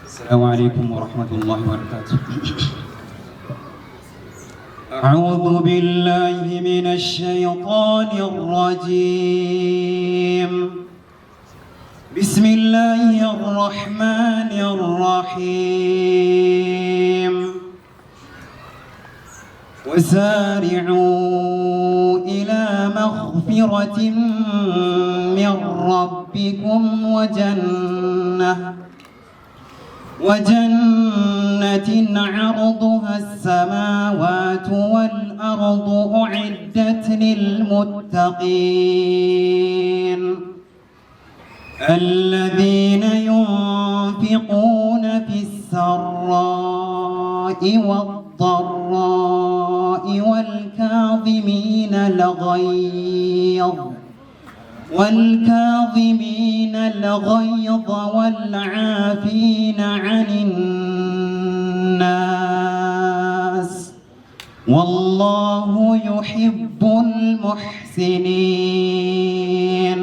السلام عليكم ورحمة الله وبركاته. أعوذ بالله من الشيطان الرجيم. بسم الله الرحمن الرحيم. وسارعوا إلى مغفرة من ربكم وجنة عرضها السماوات والأرض أعدت للمتقين الذين ينفقون في السراء والضراء والكاظمين الغيظ والعافين عن الناس والله يحب المحسنين.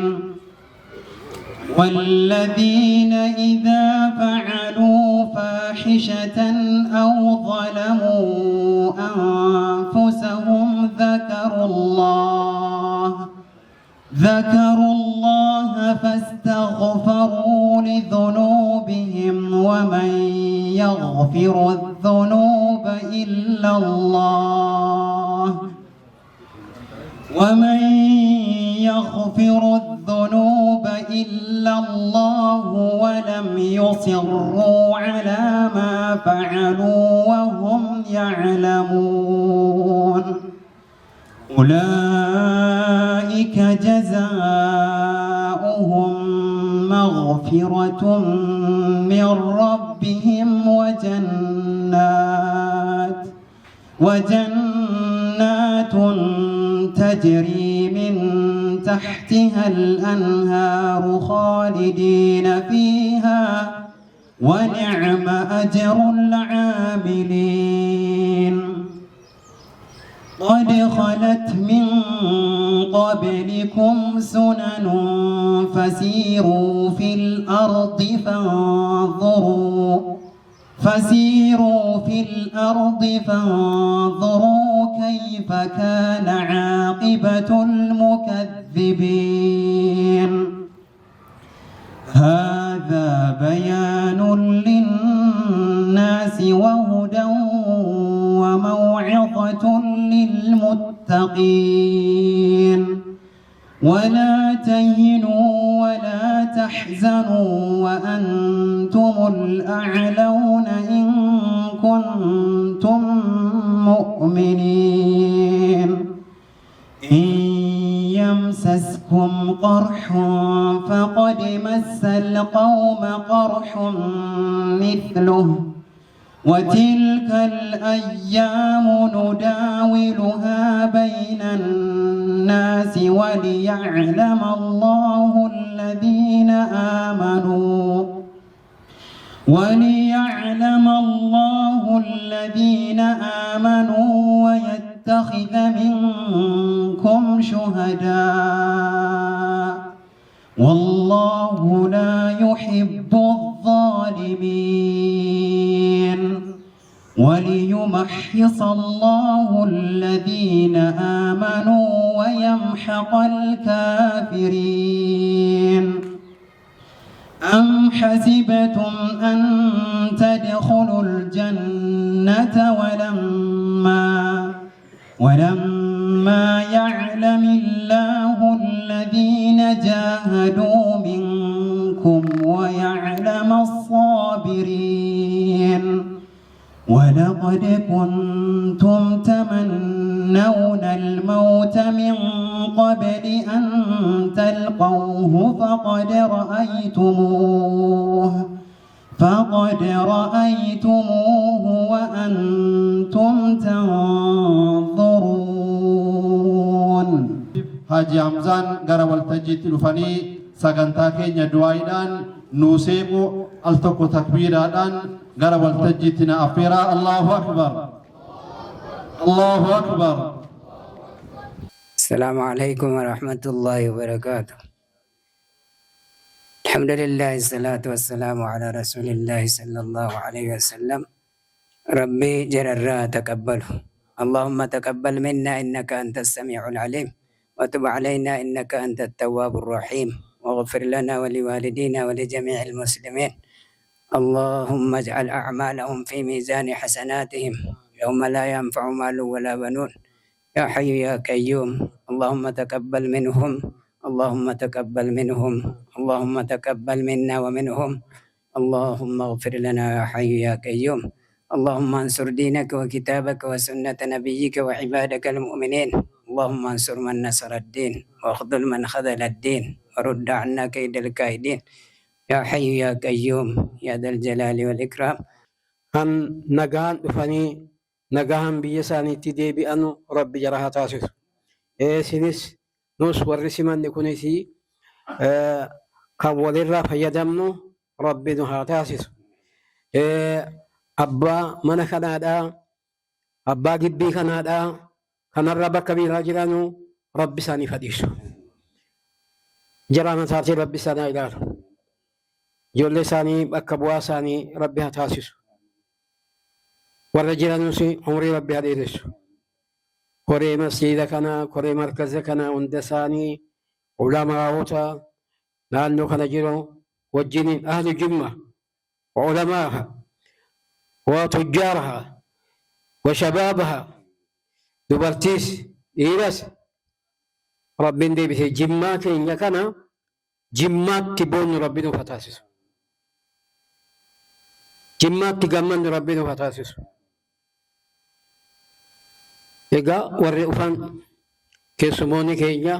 والذين إذا فعلوا فاحشة أو ظلموا أنفسهم ذكروا الله فاستغفروا لذنوبهم ومن يغفر الذنوب إلا الله ولم يصروا على ما فعلوا وهم يعلمون أولئك جزاؤهم مغفرة من ربهم وجنات تجري من تحتها الأنهار خالدين فيها ونعم أجر العاملين. قد خلت من قبلكم سنن فسيروا في الأرض فانظروا كيف كان عاقبة المكذبين. هذا بيان للناس وهدى وموعظة للمتقين. ولا تهنوا ولا تحزنوا وأنتم الأعلون إن كنتم مؤمنين. إن يمسسكم قرح فقد مس القوم قرح مثله وتلك الأيام نداولها بين الناس وليعلم الله الذين آمنوا ويتخذ منكم شهداء والله لا يحب الظالمين. وليمحص الله الذين آمنوا ويمحق الكافرين. أم حسبتم أن تدخلوا الجنة ولما يعلم الله الذين جاهدوا منكم ويعلم الصابرين. ولقد كنتم تمنون الموت من قبل أن تلقوه فقد رأيتموه وأنتم تنظرون. Haji Hamzaan gara waltajjiitti dhufanii sagantaa keenya du'aayiidhaan nuuseequ al tokko takbiiraadhaan gara waltajjiitti na affeeraa. Allahu akbar, Allahu akbar. السلام عليكم ورحمة الله وبركاته. الحمد لله الصلاة والسلام على رسول الله صلى الله عليه وسلم. ربي جرر تقبله. اللهم تقبل منا إنك أنت السميع العليم، وتب علينا إنك أنت التواب الرحيم، واغفر لنا ولوالدينا ولجميع المسلمين. اللهم اجعل أعمالهم في ميزان حسناتهم يوم لا ينفع مال ولا بنون. يا حي يا قيوم، اللهم تقبل منهم، اللهم تقبل منهم، اللهم تقبل منا ومنهم. اللهم اغفر لنا يا حي يا قيوم. اللهم انصر دينك وكتابك وسنة نبيك وعبادك المؤمنين. اللهم انصر من نصر الدين، واخذل من خذل الدين، ورد عنا كيد الكائدين. يا حي يا قيوم يا ذا الجلال والإكرام. kan nagaan dhufanii nagaan biyya isaaniitti deebi'anu rabbi jara haa taasisu. Isinis nus warri simanni kunis kan walirraa fayyadamnu rabbi nu haa taasisu. Abbaa mana kanaadhaa, abbaa gibbii kanaadhaa, kanarra bakka biraa jiranu rabbi isaanii fadhiisu. Jara mataatii rabbi isaanii ilaalu. Ijoollee isaanii bakka bu'aa isaanii rabbi haa taasisu. Warra jiranus umrii rabbi haa dheeressu. Koree masjiida kana, koree markaza kana hunda isaanii ulamaa'oota naannoo kana jiru wajjiniin ahlu jimma wa ulamaaha wa tujjaaraha wa shabaabaha dubartiis dhiiras rabbiin deebisee jimmaa keenya kana jimmaatti boonnu rabbi nuuf haa taasisu. Jimmaatti gammannu rabbi nuuf haa taasisu. Egaa warri dhufan keessumoonni keenya,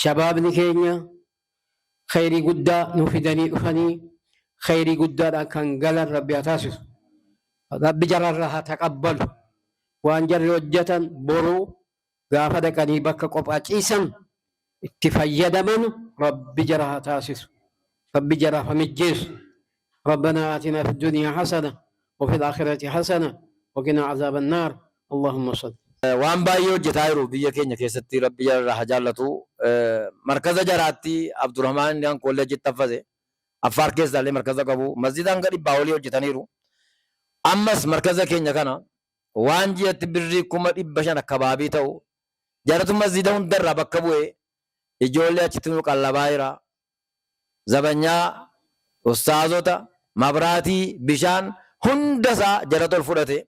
shabaabni keenya khayrii guddaa nu fidanii dhufanii khayrii guddaadhaan kan galan rabbi haa taasisu. Rabbi jararraa haa taqabbalu. Waan jarri hojjetan boruu gaafa dhaqanii bakka qophaa ciisan itti fayyadaman rabbi jara haa taasisu. Rabbi jaraaf haa mijjeessu. ربنا آتنا في الدنيا حسنة وفي الآخرة حسنة وقنا عذاب النار. اللهم صل. waan baay'ee hojjetaa jiru biyya keenya keessatti rabbi jararraa haa jaallatu. Markaza jaraatti Abdurrahmaan Indiyaan kolleejjitti affase Affaar keessaallee markaza qabu masjidaan gadi baawolii hojjetaniiru. Ammas markaza keenya kana waan ji'atti birrii 500,000 akkabaabii ta'u jaratu masjida hundarraa bakka bu'ee ijoollee achitti nu qallabaa jira. Zabanyaa, ustaazota, mabraatii, bishaan hundasaa jara tol fudhate.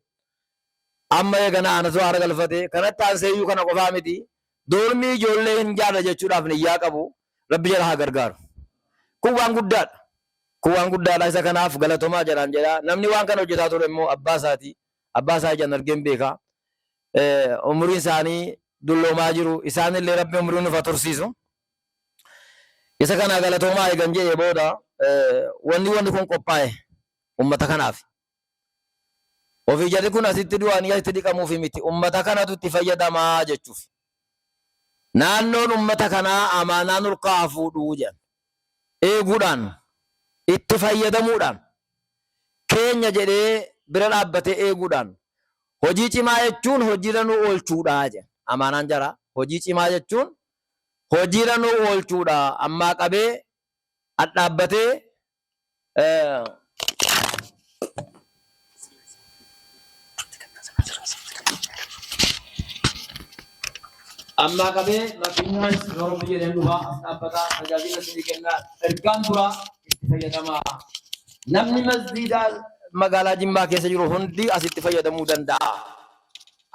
Amma eegana anatu haara galfate kanatti aanseeyyuu kana qofaa miti doormii ijoollee hin jaalla jechuudhaaf niyyaa qabu rabbi jara haa gargaaru. Kun waan guddaadha. Kun waan guddaadha. Isa kanaaf galatomaa jedhaan jedha. Namni waan kana hojjetaa ture immoo abbaa isaati. Abbaa isaa ijaan argeen beeka. Umuriin isaanii dulloomaa jiru. Isaanillee rabbi umurii nuuf haa tursiisu. Isa kana galatoomaa eegan jedhee booda wanni kun qophaa'e ummata kanaaf. Ofii jarri kun asitti du'anii asitti dhiqamuuf miti. Ummata kanatu itti fayyadamaa jechuuf. Naannoon ummata kanaa amaanaa nurkaa fuudhuu jedhan. Eeguudhaan, itti fayyadamuudhaan, keenya jedhee bira dhaabbatee eeguudhaan. Hojii cimaa jechuun hojiirra nu oolchuudha jedhan. Amaanaan jara. Hojii cimaa jechuun hojiirra nu oolchuudha. Ammaa qabee dhaabbatee amma qabee makiinaan yeroo biyya dhufaa dhaabbataa tajaajila itti kennaa ergaan duraa itti fayyadamaa. Namni masjiidaa magaalaa Jimmaa keessa jiru hundi asitti fayyadamuu danda'a.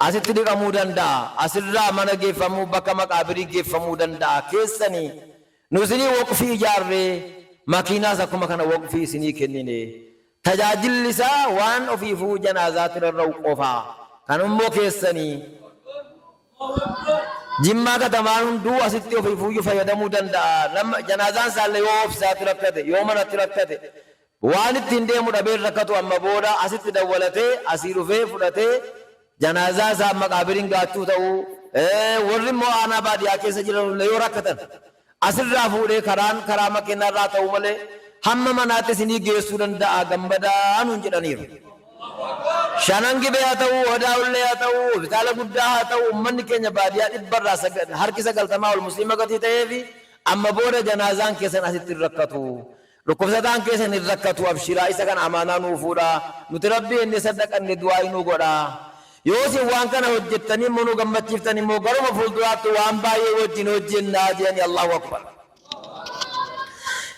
Asitti dhiqamuu danda'a. Asirraa mana geeffamuu bakka maqaabirii geeffamuu danda'a. Keessanii nu isinii waqfii ijaarree makiinaas akkuma kana waqfii isinii kennine. Tajaajilli isaa waan ofiifuu janaazaatti rarra'u qofaa. Kanummoo keessanii Jimmaa katamaan hunduu asitti ofiifuu fayyadamuu danda'a. Janaazaan isaallee yoo ofiisaatti rakkate, yoo manatti rakkate, waan ittiin deemu dhabee rakkatu amma booda asitti dawwalatee asii dhufee fudhatee janaazaa isaa maqaabiriin gaachuu ta'uu warri immoo aanaa baadiyyaa keessa jiran yoo rakkatan asirraa fuudhee karaa makiinaarraa ta'uu malee hamma manaatti isinii geessuu danda'a gammadaa nuun jedhaniiru. Shanan gibee haa ta'uu, odaa ullee haa ta'uu, hospitaala guddaa haa ta'uu, uummanni keenya baadiyyaa 100% harki 90 ol musliima gatii ta'ee fi أما بورا جنازان كيسن أسيت الركتو ركوبساتان كيسن الركتو أبشرا إسا كان أمانا نوفورا نتربي إني صدق أن دعائي نوغورا يوسي وان كان هجتني منو غمتشفتني مو غرو مفولدرات وان باي وجين وجين ناجيني الله أكبر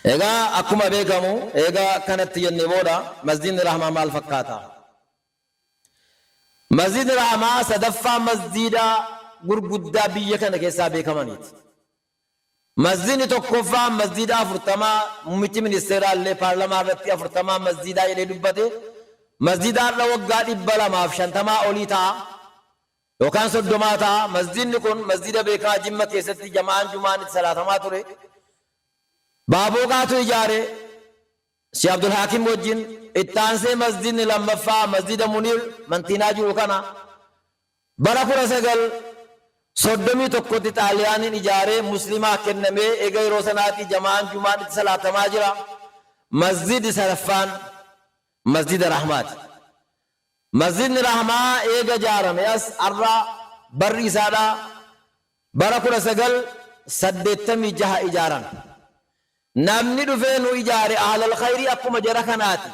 إيغا أكما بيغمو إيغا كانت تيني بودا مسجد الرحمة مال فكاتا مسجد الرحمة صدفا مسجدا غرغدا بيا كان كيسا بيكمانيت مسجد توقفا مسجدا فرتما ممتي منستيرا اللي پارلمان رتي فرتما مسجدا يلي دبته مسجدا لوغا دبلا ماف شنتما اوليتا وكان صدماتا مسجد نكون مسجد بيكا جمع كيستي جماعان جمعان صلاتما توري بابو قاتو اجاره سي عبد الحاكم وجين اتان سے مسجد لمفا مسجد منیر منتینا جو کنا بڑا پورا سگل صدمی tokkotti xaaliyaaniin ijaare muslimaa kenname eega yeroo sanaati jamaan jumaan itti salaatamaa jira masjid saraffaan masjid rahmaati masjid rahmaa eega jaarame as arra barri isaadha bara 1986 ijaaran namni dhufee nu ijaare ahlal khayri akkuma jara kanaati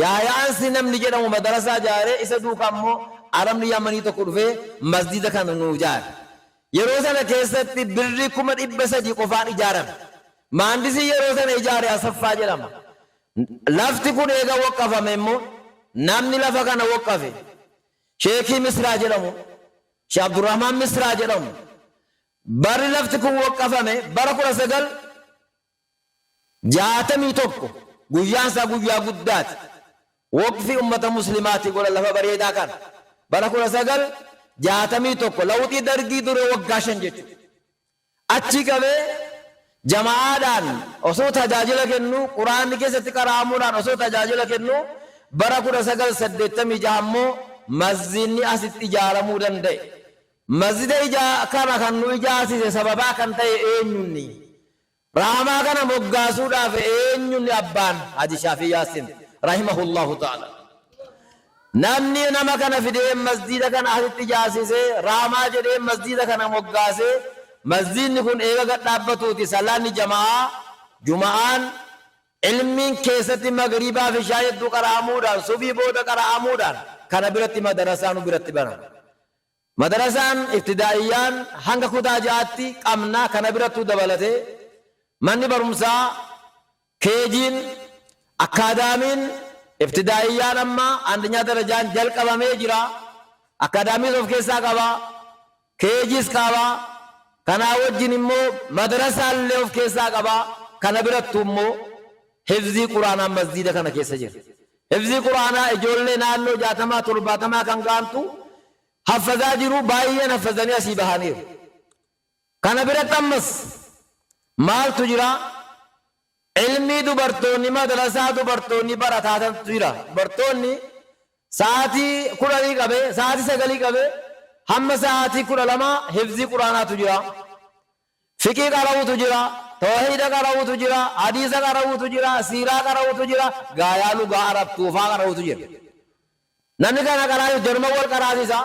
yaayaansi namni jedhamu madrasa ijaare isa duuka ammoo aramni yamanii tokko dhufee masjida kana nu ijaare yeroo sana keessatti birri 300 qofaan ijaarame maandisi yeroo sana ijaare Asaffaa jedhama lafti kun eega waqqafame immoo namni lafa kana waqqafe sheekii Misraa jedhamu Sheekh Abdurrahmaan Misraa jedhamu barri lafti kun waqqafame bara 1961 guyyaan isaa guyyaa guddaati waqfi ummata muslimaati godha lafa bareedaa kana bara 1961 lawxii dargii dure waggaa 5 jechuudha achi qabee jamaadhaan osoo tajaajila kennu quraanni keessatti qara'amuudhaan osoo tajaajila kennu bara 1986 ammoo masjidni asitti ijaaramuu danda'e masjida kana kan nu ijaarsise sababaa kan ta'e eenyunni rahmaa kana moggaasuudhaaf eenyunni abbaan Haji Shaafii Yaasin rahimahullahu ta'ala namni nama kana fidee masjida kana asitti ijaarsise rahmaa jedhee masjida kana moggaase masjidni kun eega gad dhaabbatuuti salaanni jamaa juma'aan ilmiin keessatti magriibaa fi ishaa hedduu qara'amuudhaan subii booda qara'amuudhaan kana biratti madarasaan biratti bana madarasaan ibtidaa'iyyaan hanga kutaa 6tti qabna kana birattuu dabalate manni barumsaa keejiin akaadaamiin ibtidaa'iyyaan amma andanyaa darajaan jalqabamee jira akaadaamiis of keessaa qaba keejiis qaba kanaa wajjin immoo madarasaallee of keessaa qaba kana birattu immoo hifzii quraanaa masjida kana keessa jira hifzii quraanaa ijoollee naannoo 60-70 kan gaantu haffazaa jiru baay'een haffazanii asii bahaniiru kana biratti ammas maaltu jira ilmii dubartoonni madarasaa dubartoonni barataatu jira dubartoonni sa'aatii 10 qabe sa'aatii 9 qabe hamma sa'aatii 12 hifzii quraanaatu jira fiqii qara'uutu jira tawhiida qara'uutu jira hadiisa qara'uutu jira siiraa qara'uutu jira gaayaa lugaa arabtuufaa qara'uutu jira namni kana qara'u jarma wal qaraasisa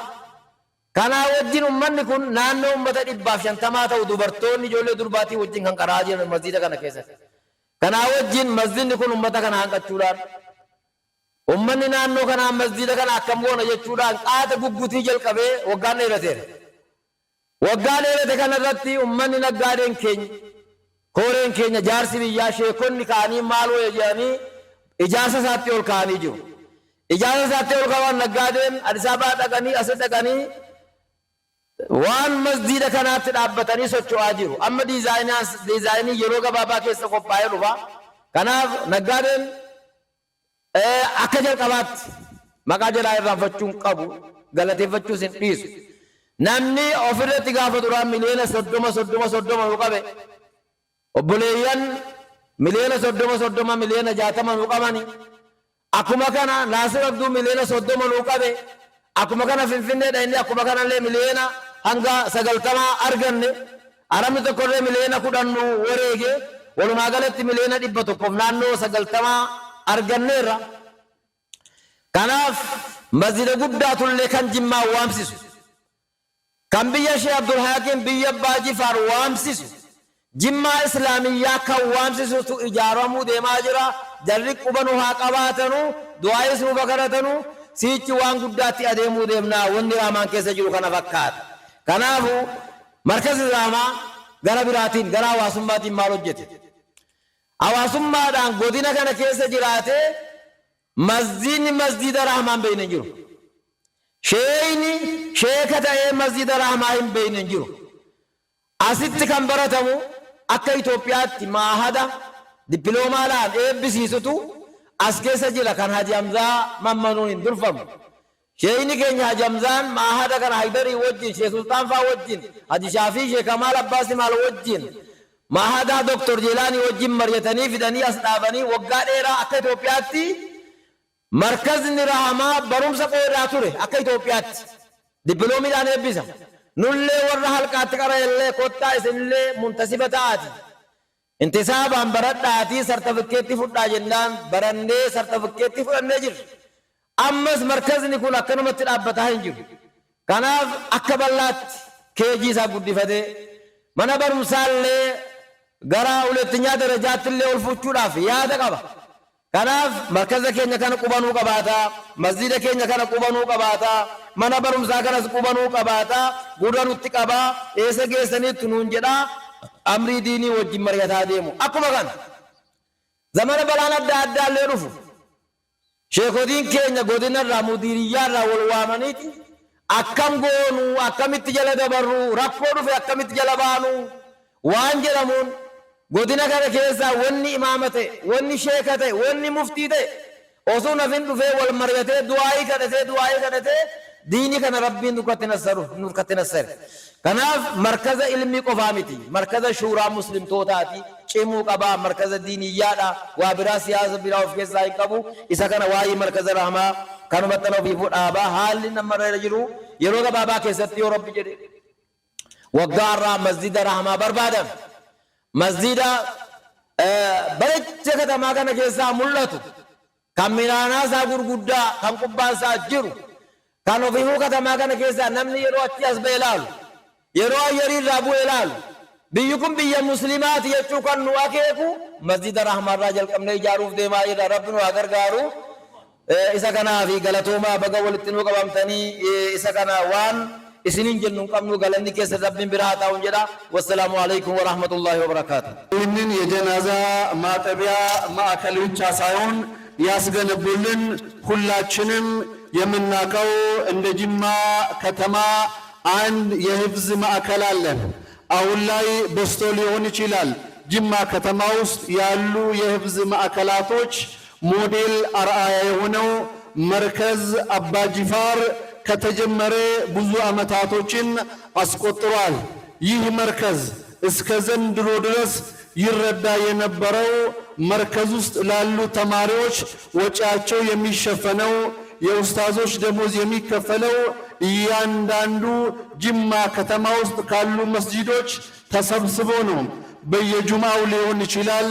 kana wajjin ummanni kun naannoo ummata 150 ta'u dubartoonni ijoollee durbaatii wajjin kan qara'aa jiran masjida kana keessatti kana wajjin masjidni kun ummata kana hanqachuudhaan ummanni naannoo kana masjida kana akkam goona jechuudhaan qaata guggutii jalqabee waggaan dheerateera waggaa dheerate kanarratti ummanni naggaadeen keenya kooreen keenya jaarsi biyyaa sheekonni kaanii maal wayya jedhanii ijaasa isaatti ol kaanii jiru ijaasa isaatti ol kawan naggaadeen Addis Ababaa dhaqanii as dhaqanii waan masjida kanaatti dhaabbatanii socho'aa jiru amma diizaayinii yeroo gabaabaa keessa qophaa'ee dhufa kanaaf naggaadeen akka jalqabaatti maqaa jalaa irraanfachuun qabu galateeffachuus hin dhiisu namni ofirratti gaafa duraan miliyoona 30 nu qabe obboleeyyan miliyoona 30 miliyoona 60 nu qabani akkuma kana Naasir Abduu miliyoona 30 nu qabe akkuma kana Finfinneedha inni akkuma kanallee miliyoona hanga 90 arganne aramni tokkollee miliyoona 10 nu wareege walumaa galatti miliyoona 100 naannoo 90 arganneerra kanaaf masjida guddaatullee kan Jimmaa waamsisu kan biyya Sheekh Abdul Hakim biyya Abbaa Jifaar waamsisu jimma islaamiyyaa kan waamsisutu ijaaramu deemaa jira jarri qubanu haa qabaatanu du'aayis nu bakaratanu siichi waan guddaatti adeemuu deemna wanni raamaan keessa jiru kana fakkaata kanaafu markazi raamaa gara biraatiin gara hawaasummaatiin maal hojjete hawaasummaadhaan godina kana keessa jiraate masjidni masjida rahmaan beeyne jiru sheeyni sheeka ta'ee masjida rahmaa hin beeyne jiru asitti kan baratamu akka Itoophiyaatti maahada dippiloomaadhaan eebbisiisutu as keessa jira kan Haji Hamzaa Mammanuun hin durfamu sheeyni keenya Haji Hamzaan maahada kana Haydarii wajjin Sheekh Sultaan faa wajjin Haji Shaafii Sheekh Kamaal Abbaas maal wajjin maahada Dr. Jilaanii wajjin mari'atanii fidanii as dhaabanii waggaa dheeraa akka Itoophiyaatti markazni rahmaa barumsa qoodhaa ture akka Itoophiyaatti dippiloomiidhaan eebbisa nullee warra halkaatti qara'ellee kottaa isinillee muntasiba ta'aati intisaabaan baradhaatii sartifikeetti fudhaa jennaan barannee sartifikeetti fudhannee jirra ammas markazni kun akkanumatti dhaabbataa hin jiru kanaaf akka bal'aatti keejii isaa guddifatee mana barumsaallee gara hulettinyaa darajaattillee ol fuuchuudhaaf yaada qaba kanaaf markaza keenya kana qubanuu qabaata masjida keenya kana qubanuu qabaata mana barumsaa kanas qubanuu qabaata gurranutti qabaa eessa geessaniitti nuun jedhaa amrii diinii wajjin mari'ataa deemu akkuma kana zamana balaan adda addaa illee dhufu sheekodiin keenya godinarraa mudiiriyyaarraa wal waamaniiti akkam goonu akkamitti jala dabarru rakkoo dhufe akkamitti jala baanu waan jedhamuun godina kana keessaa wanni imaama ta'e wanni sheeka ta'e wanni muftii ta'e osoo nafin dhufee wal mari'atee du'aayii kadhatee diinii kana rabbiin nurkatti nassare kanaaf markaza ilmii qofaa miti markaza shuuraa muslimtootaati cimuu qabaa markaza diiniyyaadha waa biraa siyaasa biraa of keessaa hin qabu isa kana waa'ee markaza rahmaa kanumatti ofii fudhaabaa haalli namarra jiru yeroo gabaabaa keessatti yoo rabbi jedhe waggaarraa masjida rahmaa barbaadan masjida bareecha katamaa kana keessaa mul'atu kan minaanaasaa gurguddaa kan qubbaasaa jiru kan ofii katamaa kana keessaa namni yeroo achi as ba'e ilaalu yeroo ayyariirraa bu'e ilaalu biyyi kun biyya muslimaati jechuu kan nu akeeku masjida rahmaarraa jalqabnee ijaaruuf deemaa jirra rabbi nu haa gargaaru isa kanaafi galatoomaa baga walitti nu qabamtanii isa kana waan isinin jennu qabnu galanni keessa rabbiin biraa ta'uun jedha wassalaamu alaykum wa rahmatullahi wa barakatuh ይህንን የጀናዛ ማጠቢያ ማዕከል ብቻ ሳይሆን ያስገነቡልን ሁላችንም የምናውቀው እንደ ጅማ ከተማ አንድ የህፍዝ ማዕከል አለን አሁን ላይ በስቶ ሊሆን ይችላል ጅማ ከተማ ውስጥ ያሉ የህፍዝ ማዕከላቶች ሞዴል አርአያ የሆነው መርከዝ አባ ጂፋር ከተጀመረ ብዙ አመታቶችን አስቆጥሯል ይህ መርከዝ እስከ ዘንድሮ ድረስ ይረዳ የነበረው መርከዝ ውስጥ ላሉ ተማሪዎች ወጪያቸው የሚሸፈነው የኡስታዞች ደሞዝ የሚከፈለው እያንዳንዱ ጅማ ከተማ ውስጥ ካሉ መስጂዶች ተሰብስቦ ነው በየጁማው ሊሆን ይችላል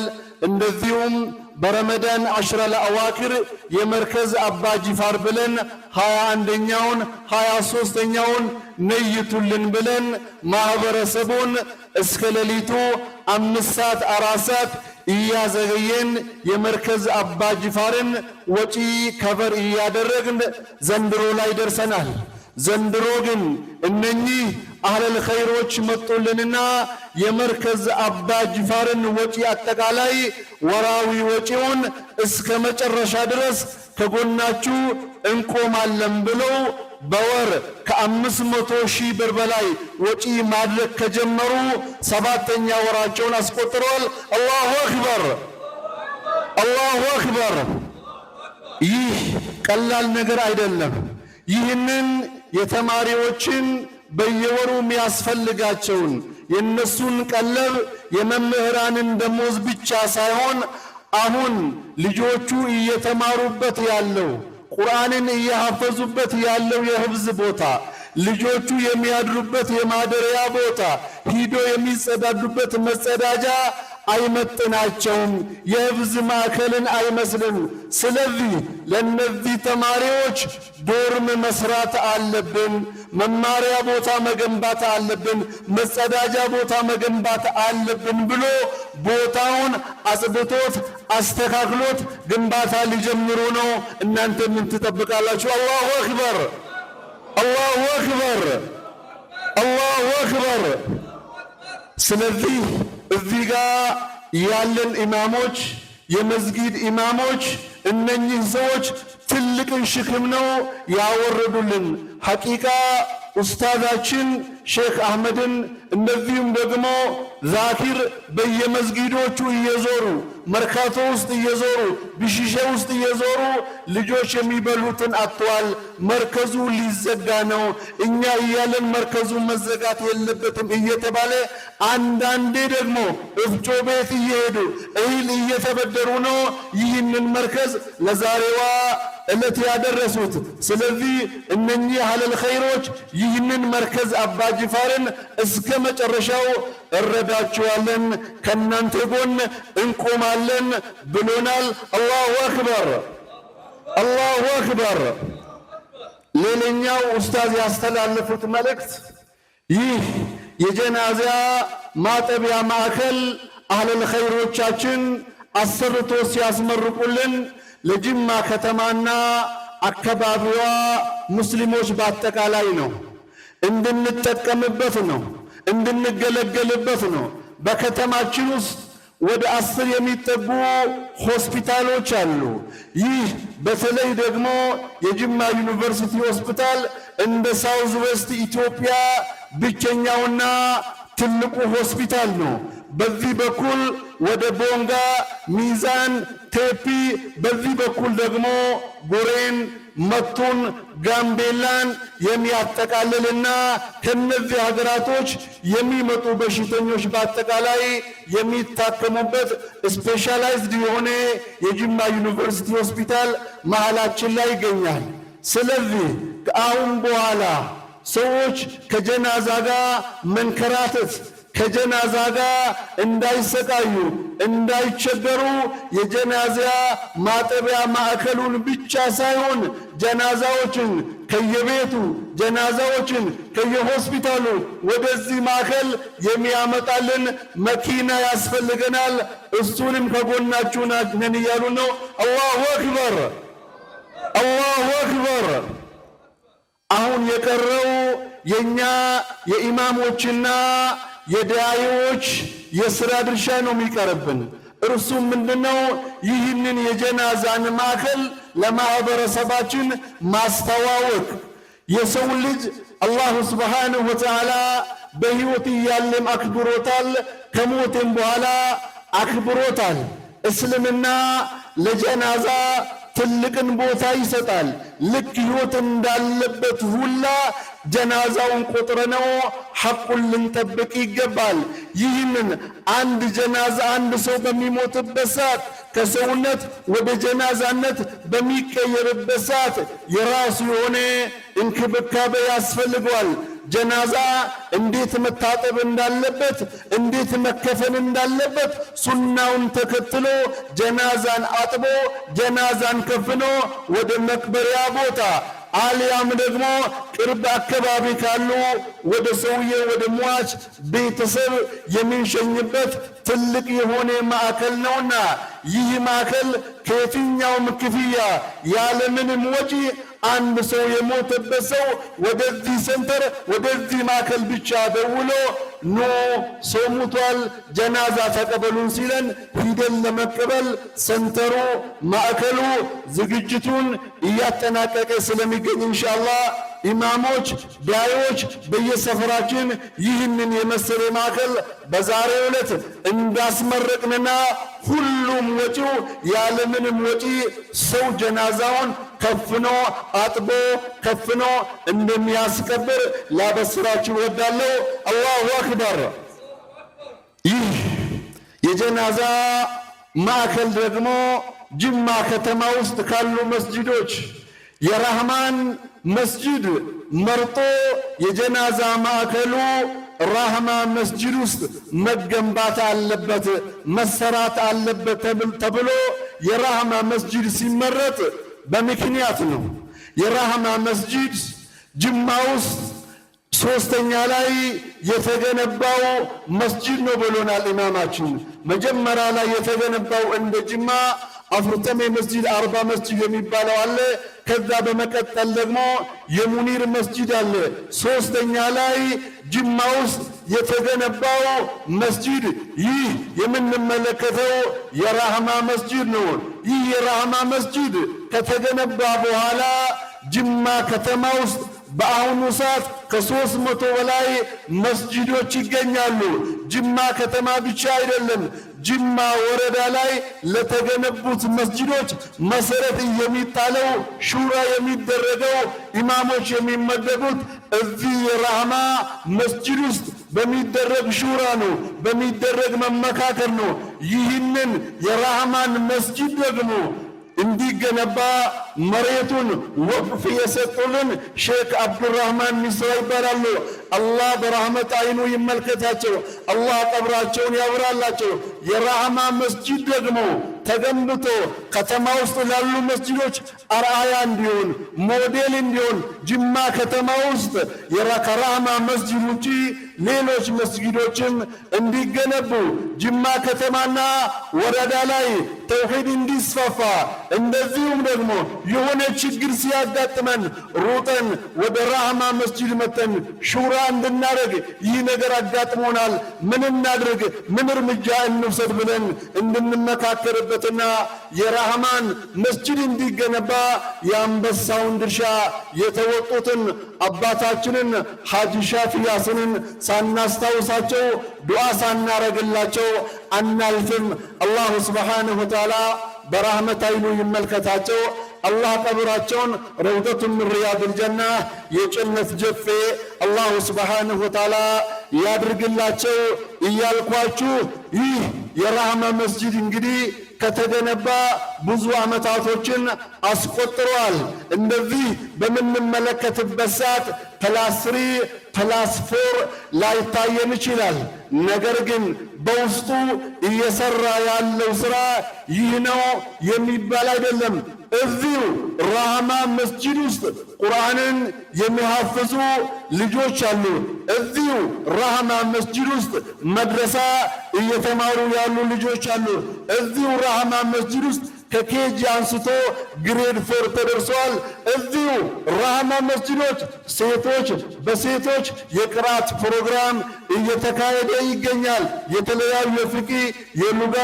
እንደዚሁም በረመዳን አሽረ ለአዋክር የመርከዝ አባ ጂፋር ብለን 21ኛውን 23ኛውን ነይቱልን ብለን ማህበረሰቡን እስከ ሌሊቱ 5 ሰዓት 4 ሰዓት እያዘገየን የመርከዝ አባ ጂፋርን ወጪ ከቨር እያደረግን ዘንድሮ ላይ ደርሰናል ዘንድሮ ግን እነኚህ አህለል ኸይሮች መጡልንና የመርከዝ አባ ጂፋርን ወጪ አጠቃላይ ወራዊ ወጪውን እስከ መጨረሻ ድረስ ከጎናችሁ እንቆማለን ብለው በወር ከ500,000 ብር በላይ ወጪ ማድረግ ከጀመሩ 7ኛ ወራቸውን አስቆጥረዋል አላሁ አክበር አላሁ አክበር ይህ ቀላል ነገር አይደለም ይህንን የተማሪዎችን በየወሩ የሚያስፈልጋቸውን የነሱን ቀለብ የመምህራንን ደሞዝ ብቻ ሳይሆን አሁን ልጆቹ እየተማሩበት ያለው ቁርአንን እየሐፈዙበት ያለው የህፍዝ ቦታ ልጆቹ የሚያድሩበት የማደሪያ ቦታ ሂዶ የሚጸዳዱበት መጸዳጃ አይመጥናቸውም፣ የህፍዝ ማዕከልን አይመስልም። ስለዚህ ለነዚህ ተማሪዎች ዶርም መስራት አለብን፣ መማሪያ ቦታ መገንባት አለብን፣ መጸዳጃ ቦታ መገንባት አለብን ብሎ ቦታውን አጽድቶት አስተካክሎት ግንባታ ሊጀምሩ ነው። እናንተ ምን ትጠብቃላችሁ? አላሁ አክበር፣ አላሁ አክበር፣ አላሁ አክበር። ስለዚህ እዚህ ጋር ያለን ኢማሞች፣ የመስጊድ ኢማሞች እነኚህ ሰዎች ትልቅን ሸክም ነው ያወረዱልን። ሐቂቃ ኡስታዛችን ሼክ አህመድን እንደዚሁም ደግሞ ዛኪር በየመስጊዶቹ እየዞሩ መርካቶ ውስጥ እየዞሩ ብሽሼ ውስጥ እየዞሩ ልጆች የሚበሉትን አጥተዋል፣ መርከዙ ሊዘጋ ነው፣ እኛ እያለን መርከዙ መዘጋት የለበትም እየተባለ አንዳንዴ ደግሞ እፍጮ ቤት እየሄዱ እህል እየተበደሩ ነው ይህንን መርከዝ ለዛሬዋ እለት ያደረሱት። ስለዚህ እነኚህ አህለል ኸይሮች ይህንን መርከዝ አባ ጅፋርን እስከ መጨረሻው እረዳችኋለን፣ ከናንተ ጎን እንቆማለን ብሎናል። አላሁ አክበር፣ አላሁ አክበር። ሌላኛው ኡስታዝ ያስተላለፉት መልእክት ይህ የጀናዛ ማጠቢያ ማዕከል አህለል ኸይሮቻችን አሰርቶ ሲያስመርቁልን ለጅማ ከተማና አካባቢዋ ሙስሊሞች በአጠቃላይ ነው፣ እንድንጠቀምበት ነው፣ እንድንገለገልበት ነው። በከተማችን ውስጥ ወደ 10 የሚጠጉ ሆስፒታሎች አሉ። ይህ በተለይ ደግሞ የጅማ ዩኒቨርሲቲ ሆስፒታል እንደ ሳውዝ ዌስት ኢትዮጵያ ብቸኛውና ትልቁ ሆስፒታል ነው። በዚህ በኩል ወደ ቦንጋ፣ ሚዛን፣ ቴፒ፣ በዚህ በኩል ደግሞ ጎሬን፣ መቱን፣ ጋምቤላን የሚያጠቃልልና ከነዚህ ሀገራቶች የሚመጡ በሽተኞች በአጠቃላይ የሚታከሙበት ስፔሻላይዝድ የሆነ የጅማ ዩኒቨርሲቲ ሆስፒታል መሃላችን ላይ ይገኛል። ስለዚህ ከአሁን በኋላ ሰዎች ከጀናዛ ጋር መንከራተት ከጀናዛ ጋር እንዳይሰቃዩ እንዳይቸገሩ የጀናዛ ማጠቢያ ማዕከሉን ብቻ ሳይሆን ጀናዛዎችን ከየቤቱ ጀናዛዎችን ከየሆስፒታሉ ወደዚህ ማዕከል የሚያመጣልን መኪና ያስፈልገናል። እሱንም ከጎናችሁ ነን እያሉ ነው። አላሁ አክበር፣ አላሁ አክበር። አሁን የቀረው የኛ የኢማሞችና የዳዒዎች የሥራ ድርሻ ነው የሚቀርብን። እርሱም ምንድነው? ይህንን የጀናዛን ማዕከል ለማህበረሰባችን ማስተዋወቅ። የሰው ልጅ አላሁ ሱብሓነሁ ወተዓላ በሕይወት እያለም አክብሮታል፣ ከሞትም በኋላ አክብሮታል። እስልምና ለጀናዛ ትልቅን ቦታ ይሰጣል። ልክ ሕይወት እንዳለበት ሁላ ጀናዛውን ቆጥረነው ሐቁን ልንጠብቅ ይገባል። ይህንን አንድ ጀናዛ አንድ ሰው በሚሞትበት ሰዓት ከሰውነት ወደ ጀናዛነት በሚቀየርበት ሰዓት የራሱ የሆነ እንክብካቤ ያስፈልገዋል። ጀናዛ እንዴት መታጠብ እንዳለበት፣ እንዴት መከፈን እንዳለበት ሱናውን ተከትሎ ጀናዛን አጥቦ ጀናዛን ከፍኖ ወደ መቅበሪያ ቦታ አልያም ደግሞ ቅርብ አካባቢ ካሉ ወደ ሰውዬ ወደ ሟች ቤተሰብ የምንሸኝበት ትልቅ የሆነ ማዕከል ነውና ይህ ማዕከል ከየትኛውም ክፍያ ያለምንም ወጪ አንድ ሰው የሞተበት ሰው ወደዚህ ሴንተር ወደዚህ ማዕከል ብቻ ደውሎ ኖ ሰው ሙቷል ጀናዛ ተቀበሉን ሲለን ሂደን ለመቀበል ሴንተሩ ማዕከሉ ዝግጅቱን እያጠናቀቀ ስለሚገኝ ኢንሻአላህ ኢማሞች ዳዒዎች በየሰፈራችን ይህንን የመሰለ ማዕከል በዛሬው ዕለት እንዳስመረቅንና ሁሉም ወጪው ያለምንም ወጪ ሰው ጀናዛውን ከፍኖ አጥቦ ከፍኖ እንደሚያስቀብር ላበስራችሁ እወዳለሁ። አላሁ አክበር። ይህ የጀናዛ ማዕከል ደግሞ ጅማ ከተማ ውስጥ ካሉ መስጂዶች የራህማን መስጂድ መርጦ የጀናዛ ማዕከሉ ራህማ መስጂድ ውስጥ መገንባት አለበት መሰራት አለበት ተብሎ የራህማ መስጂድ ሲመረጥ በምክንያት ነው። የራህማ መስጂድ ጅማ ውስጥ ሶስተኛ ላይ የተገነባው መስጂድ ነው ብሎናል ኢማማችን። መጀመሪያ ላይ የተገነባው እንደ ጅማ አፍርተሜ መስጂድ 40 መስጂድ የሚባለው አለ። ከዛ በመቀጠል ደግሞ የሙኒር መስጂድ አለ። ሶስተኛ ላይ ጅማ ውስጥ የተገነባው መስጂድ ይህ የምንመለከተው የራህማ መስጂድ ነው። ይህ የራህማ መስጂድ ከተገነባ በኋላ ጅማ ከተማ ውስጥ በአሁኑ ሰዓት ከ300 በላይ መስጂዶች ይገኛሉ። ጅማ ከተማ ብቻ አይደለም፣ ጅማ ወረዳ ላይ ለተገነቡት መስጂዶች መሰረት የሚጣለው ሹራ የሚደረገው ኢማሞች የሚመደቡት እዚህ የራህማ መስጂድ ውስጥ በሚደረግ ሹራ ነው፣ በሚደረግ መመካከር ነው። ይህንን የራህማን መስጂድ ደግሞ እንዲገነባ መሬቱን ወቅፍ የሰጡልን ሼክ አብዱራህማን ሚስራ ይባላሉ። አላህ በረህመት አይኑ ይመልከታቸው፣ አላህ ቀብራቸውን ያብራላቸው። የራህማ መስጂድ ደግሞ ተገንብቶ ከተማ ውስጥ ላሉ መስጂዶች አርአያ እንዲሆን ሞዴል እንዲሆን ጅማ ከተማ ውስጥ ከራህማ መስጂድ ውጪ ሌሎች መስጊዶችም እንዲገነቡ ጅማ ከተማና ወረዳ ላይ ተውሂድ እንዲስፋፋ እንደዚሁም ደግሞ የሆነ ችግር ሲያጋጥመን ሩጠን ወደ ራህማ መስጂድ መተን ሹራ እንድናደርግ ይህ ነገር አጋጥሞናል፣ ምን እናድርግ፣ ምን እርምጃ እንውሰድ ብለን እንድንመካከርበትና የራህማን መስጂድ እንዲገነባ የአንበሳውን ድርሻ የተወጡትን አባታችንን ሐጂ ሻፊ ያስንን ሳናስታውሳቸው ዱዓ ሳናረግላቸው አናልፍም። አላሁ ስብሓንሁ ወተዓላ በረህመት አይኑ ይመልከታቸው። አላህ ቀብራቸውን ረውደቱን ምን ሪያድል ጀና የጀነት ጀፌ አላሁ ስብሓንሁ ወተዓላ ያድርግላቸው እያልኳችሁ ይህ የራህማ መስጂድ እንግዲህ ከተገነባ ብዙ ዓመታቶችን አስቆጥሯል። እንደዚህ በምንመለከትበት ሰዓት +3 +4 ላይታየን ይችላል። ነገር ግን በውስጡ እየሰራ ያለው ስራ ይህ ነው የሚባል አይደለም። እዚሁ ራህማ መስጂድ ውስጥ ቁርአንን የሚሐፍዙ ልጆች አሉ። እዚሁ ራህማ መስጂድ ውስጥ መድረሳ እየተማሩ ያሉ ልጆች አሉ። እዚሁ ራህማ መስጂድ ውስጥ ከኬጂ አንስቶ ግሬድ 4 ተደርሷል። እዚሁ ራህማ መስጂዶች ሴቶች በሴቶች የቅራት ፕሮግራም እየተካሄደ ይገኛል። የተለያዩ የፍቂ የሉጋ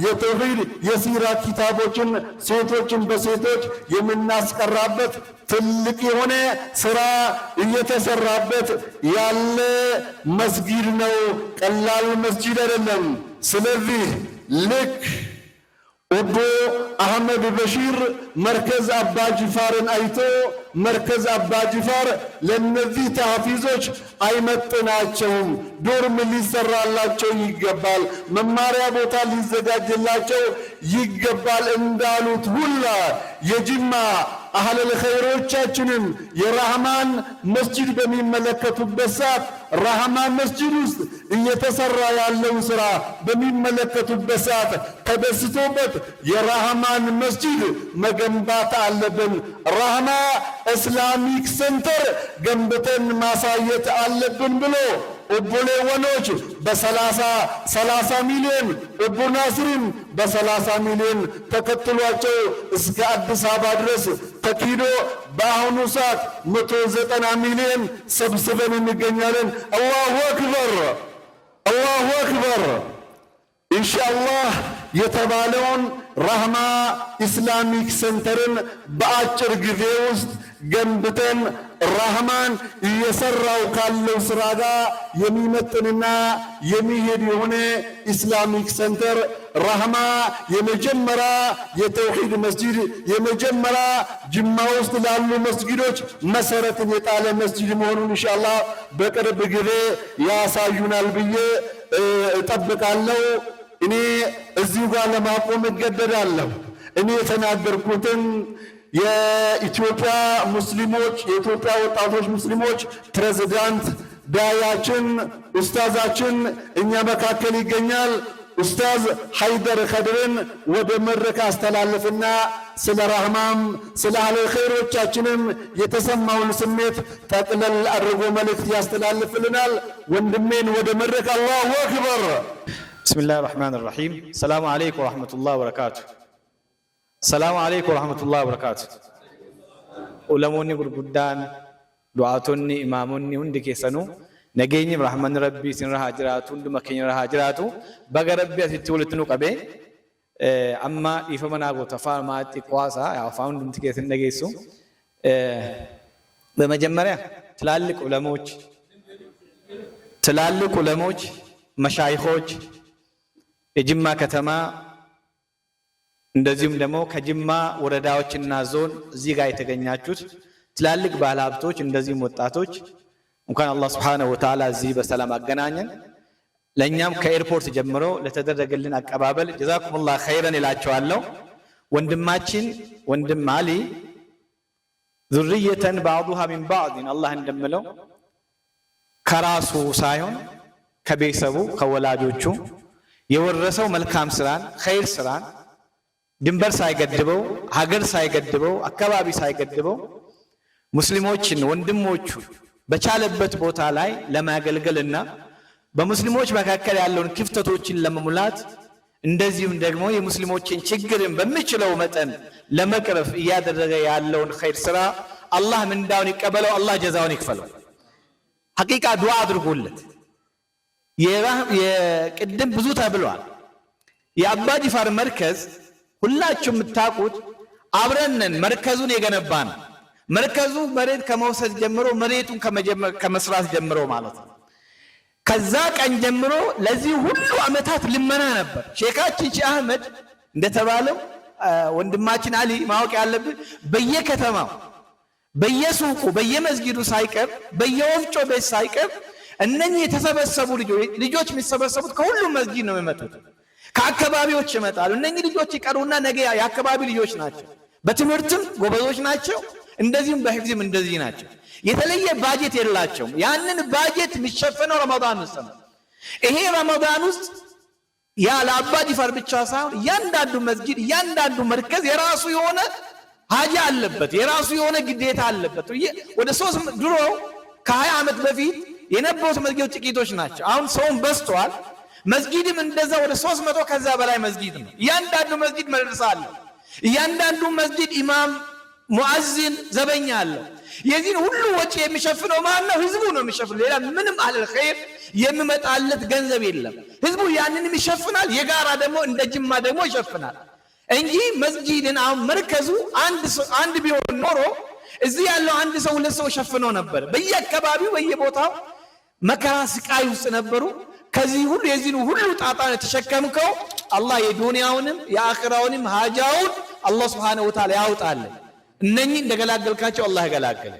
የተውሂድ የሲራ ኪታቦችን ሴቶችን በሴቶች የምናስቀራበት ትልቅ የሆነ ስራ እየተሰራበት ያለ መስጊድ ነው። ቀላል መስጂድ አይደለም። ስለዚህ ልክ ኦቦ አህመድ በሺር መርከዝ አባ ጅፋርን አይቶ መርከዝ አባ ጅፋር ለነዚህ ተሐፊዞች አይመጥናቸውም፣ ዶርም ሊሰራላቸው ይገባል፣ መማሪያ ቦታ ሊዘጋጅላቸው ይገባል እንዳሉት ሁላ የጅማ አህለል ኸይሮቻችንም የራህማን መስጂድ በሚመለከቱበት ሰዓት ራህማ መስጂድ ውስጥ እየተሰራ ያለው ስራ በሚመለከቱበት ሰዓት ተደስቶበት የራህማን መስጂድ መገንባት አለብን፣ ራህማ እስላሚክ ሴንተር ገንብተን ማሳየት አለብን ብሎ ኦቦሌ ወኖች በ30 ሚሊዮን ኦቦ ናስሪን በ30 ሚሊዮን ተከትሏቸው እስከ አዲስ አበባ ድረስ ተኪዶ በአሁኑ ሰዓት 190 ሚሊዮን ሰብስበን እንገኛለን። አላሁ አክበር፣ አላሁ አክበር። ኢንሻአላህ የተባለውን ራህማ ኢስላሚክ ሴንተርን በአጭር ጊዜ ውስጥ ገንብተን ራህማን እየሰራው ካለው ስራ ጋር የሚመጥንና የሚሄድ የሆነ ኢስላሚክ ሴንተር ራህማ የመጀመሪያ የተውሂድ መስጂድ የመጀመሪያ ጅማ ውስጥ ላሉ መስጊዶች መሰረትን የጣለ መስጂድ መሆኑን ኢንሻአላህ በቅርብ ጊዜ ያሳዩናል ብዬ እጠብቃለሁ። እኔ እዚሁ ጋር ለማቆም እገደዳለሁ። እኔ የተናገርኩትን የኢትዮጵያ ሙስሊሞች የኢትዮጵያ ወጣቶች ሙስሊሞች ፕሬዝዳንት ዳያችን ኡስታዛችን እኛ መካከል ይገኛል። ኡስታዝ ሐይደር ኸድርን ወደ መድረክ አስተላልፍና ስለ ረህማም ስለ አህለ ኸይሮቻችንም የተሰማውን ስሜት ጠቅለል አድርጎ መልእክት ያስተላልፍልናል። ወንድሜን ወደ መድረክ። አላሁ አክበር። ብስሚላህ ራህማን ራሒም። ሰላሙ አለይኩም ወረሕመቱላህ ወበረካቱ። ሰላሙ አለይኩም ወረሕመቱላህ ወበረካቱ። ዑለሞኒ ጉርጉዳን ዱዓቶኒ ኢማሞኒ ሁንዲ ኬሰኑ ነገኝ ረህማን ረቢ ሲንራሃ ጅራቱ ሁንዱማ ኬኛ ረሃ ጅራቱ በገ ረቢ አሲቲ ወልትኑ ቀቤ አማ ኢፈመና ጎታ ፋርማቲ ቋሳ ያው ፋውንዱም ትኬትን ነገይሱ በመጀመሪያ ትላልቅ ዑለሞች መሻይኾች የጅማ ከተማ እንደዚሁም ደግሞ ከጅማ ወረዳዎችና ዞን እዚህ ጋር የተገኛችሁት ትላልቅ ባለሀብቶች እንደዚሁም ወጣቶች እንኳን አላህ Subhanahu Wa Ta'ala እዚህ በሰላም አገናኘን። ለኛም ከኤርፖርት ጀምሮ ለተደረገልን አቀባበል ጀዛኩሙላህ ኸይረን እላቸዋለሁ። ወንድማችን ወንድም አሊ ذريةً بعضها من بعض አላህ እንደምለው ከራሱ ሳይሆን ከቤተሰቡ ከወላጆቹ የወረሰው መልካም ስራን ኸይር ስራን ድንበር ሳይገድበው ሀገር ሳይገድበው አካባቢ ሳይገድበው ሙስሊሞችን ወንድሞቹ በቻለበት ቦታ ላይ ለማገልገልና በሙስሊሞች መካከል ያለውን ክፍተቶችን ለመሙላት እንደዚሁም ደግሞ የሙስሊሞችን ችግርን በሚችለው መጠን ለመቅረፍ እያደረገ ያለውን ኸይር ስራ አላህ ምንዳውን ይቀበለው፣ አላህ ጀዛውን ይክፈለው። ሐቂቃ ዱዓ አድርጉለት። የቅድም ብዙ ተብሏል። የአባ ጅፋር መርከዝ ሁላችሁም የምታውቁት አብረንን መርከዙን የገነባን መርከዙ መሬት ከመውሰድ ጀምሮ መሬቱን ከመስራት ጀምሮ ማለት ነው። ከዛ ቀን ጀምሮ ለዚህ ሁሉ አመታት ልመና ነበር። ሼካችን ሼህ አህመድ እንደተባለው ወንድማችን አሊ ማወቅ ያለብን በየከተማው በየሱቁ በየመስጊዱ ሳይቀር በየወፍጮ ቤት ሳይቀር እነኚህ የተሰበሰቡ ልጆች የሚሰበሰቡት ከሁሉም መስጊድ ነው የሚመጡት። ከአካባቢዎች ይመጣሉ። እነኚህ ልጆች ይቀሩና ነገ የአካባቢ ልጆች ናቸው። በትምህርትም ጎበዞች ናቸው፣ እንደዚሁም በህፍዝም እንደዚህ ናቸው። የተለየ ባጀት የላቸውም። ያንን ባጀት የሚሸፈነው ረመዳን ውስጥ ነው። ይሄ ረመዳን ውስጥ ያ ለአባ ጅፋር ብቻ ሳይሆን እያንዳንዱ መስጊድ እያንዳንዱ መርከዝ የራሱ የሆነ ሀጃ አለበት፣ የራሱ የሆነ ግዴታ አለበት። ወደ 3 ድሮ ከ20 ዓመት በፊት የነበሩት መስጊዶች ጥቂቶች ናቸው። አሁን ሰውም በዝቷል። መስጊድም እንደዛ ወደ 300 ከዛ በላይ መስጊድ ነው። እያንዳንዱ መስጊድ መድረሳ አለ። እያንዳንዱ መስጊድ ኢማም፣ ሙአዚን፣ ዘበኛ አለ። የዚህን ሁሉ ወጪ የሚሸፍነው ማን ነው? ህዝቡ ነው የሚሸፍነው። ሌላ ምንም አለል ኸይር የሚመጣለት ገንዘብ የለም። ህዝቡ ያንንም ይሸፍናል። የጋራ ደግሞ እንደ ጅማ ደግሞ ይሸፍናል እንጂ መስጊድን አሁን መርከዙ አንድ ቢሆን ኖሮ እዚህ ያለው አንድ ሰው ሁለት ሰው ሸፍነው ነበር። በየአካባቢው በየቦታው መከራ ስቃይ ውስጥ ነበሩ። ከዚህ ሁሉ የዚህን ሁሉ ጣጣ ተሸከምከው አላህ የዱንያውንም የአኺራውንም ሀጃውን አላህ Subhanahu Wa Ta'ala ያውጣል። እነኚህ እንደገላገልካቸው አላህ ይገላግል።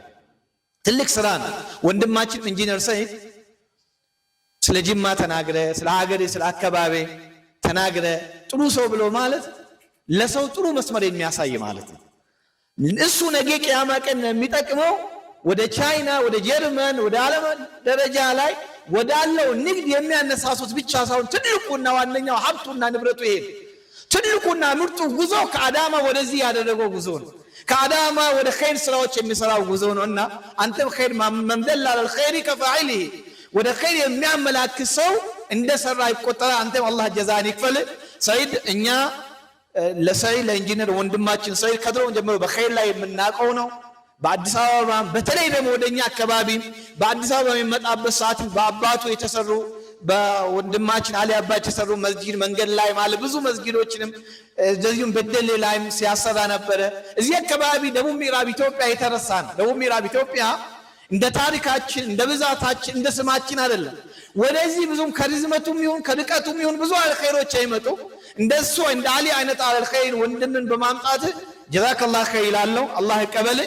ትልቅ ስራ ነው። ወንድማችን ኢንጂነር ሰይድ ስለ ጅማ ተናግረ፣ ስለ ሀገር ስለ አካባቢ ተናግረ ጥሩ ሰው ብሎ ማለት ለሰው ጥሩ መስመር የሚያሳይ ማለት ነው። እሱ ነገ ቂያማ ቀን የሚጠቅመው ወደ ቻይና ወደ ጀርመን ወደ ዓለም ደረጃ ላይ ወዳለው ንግድ የሚያነሳሱት ብቻ ሳይሆን ትልቁና ዋነኛው ሀብቱና ንብረቱ ይሄ ትልቁና ምርጡ ጉዞ ከአዳማ ወደዚህ ያደረገው ጉዞ ነው። ከአዳማ ወደ ኸይር ስራዎች የሚሰራው ጉዞ ነውና አንተም ኸይር መምደል አለ ኸይሪ ከፋኢሊሂ ወደ ኸይር የሚያመላክት ሰው እንደሰራ ይቆጠራል። አንተም አላህ ጀዛን ይክፈል። ሰይድ እኛ ለሰይድ ለኢንጂነር ወንድማችን ሰይድ ከድሮም ጀምሮ በኸይር ላይ የምናውቀው ነው። በአዲስ አበባ በተለይ ደግሞ ወደኛ አካባቢ በአዲስ አበባ የሚመጣበት ሰዓት በአባቱ የተሰሩ በወንድማችን አሊ አባ የተሰሩ መስጊድ መንገድ ላይ ማለት ብዙ መስጊዶችንም እንደዚሁም በደሌ ላይም ሲያሰራ ነበረ። እዚህ አካባቢ ደቡብ ምዕራብ ኢትዮጵያ የተረሳ ነው። ደቡብ ምዕራብ ኢትዮጵያ እንደ ታሪካችን እንደ ብዛታችን እንደ ስማችን አይደለም። ወደዚህ ብዙም ከርዝመቱም ይሁን ከርቀቱም ይሁን ብዙ አልኸይሮች አይመጡ። እንደሱ እንደ አሊ አይነት አልኸይር ወንድምን በማምጣት ጀዛከላህ ኸይር ይላለው። አላህ ይቀበል።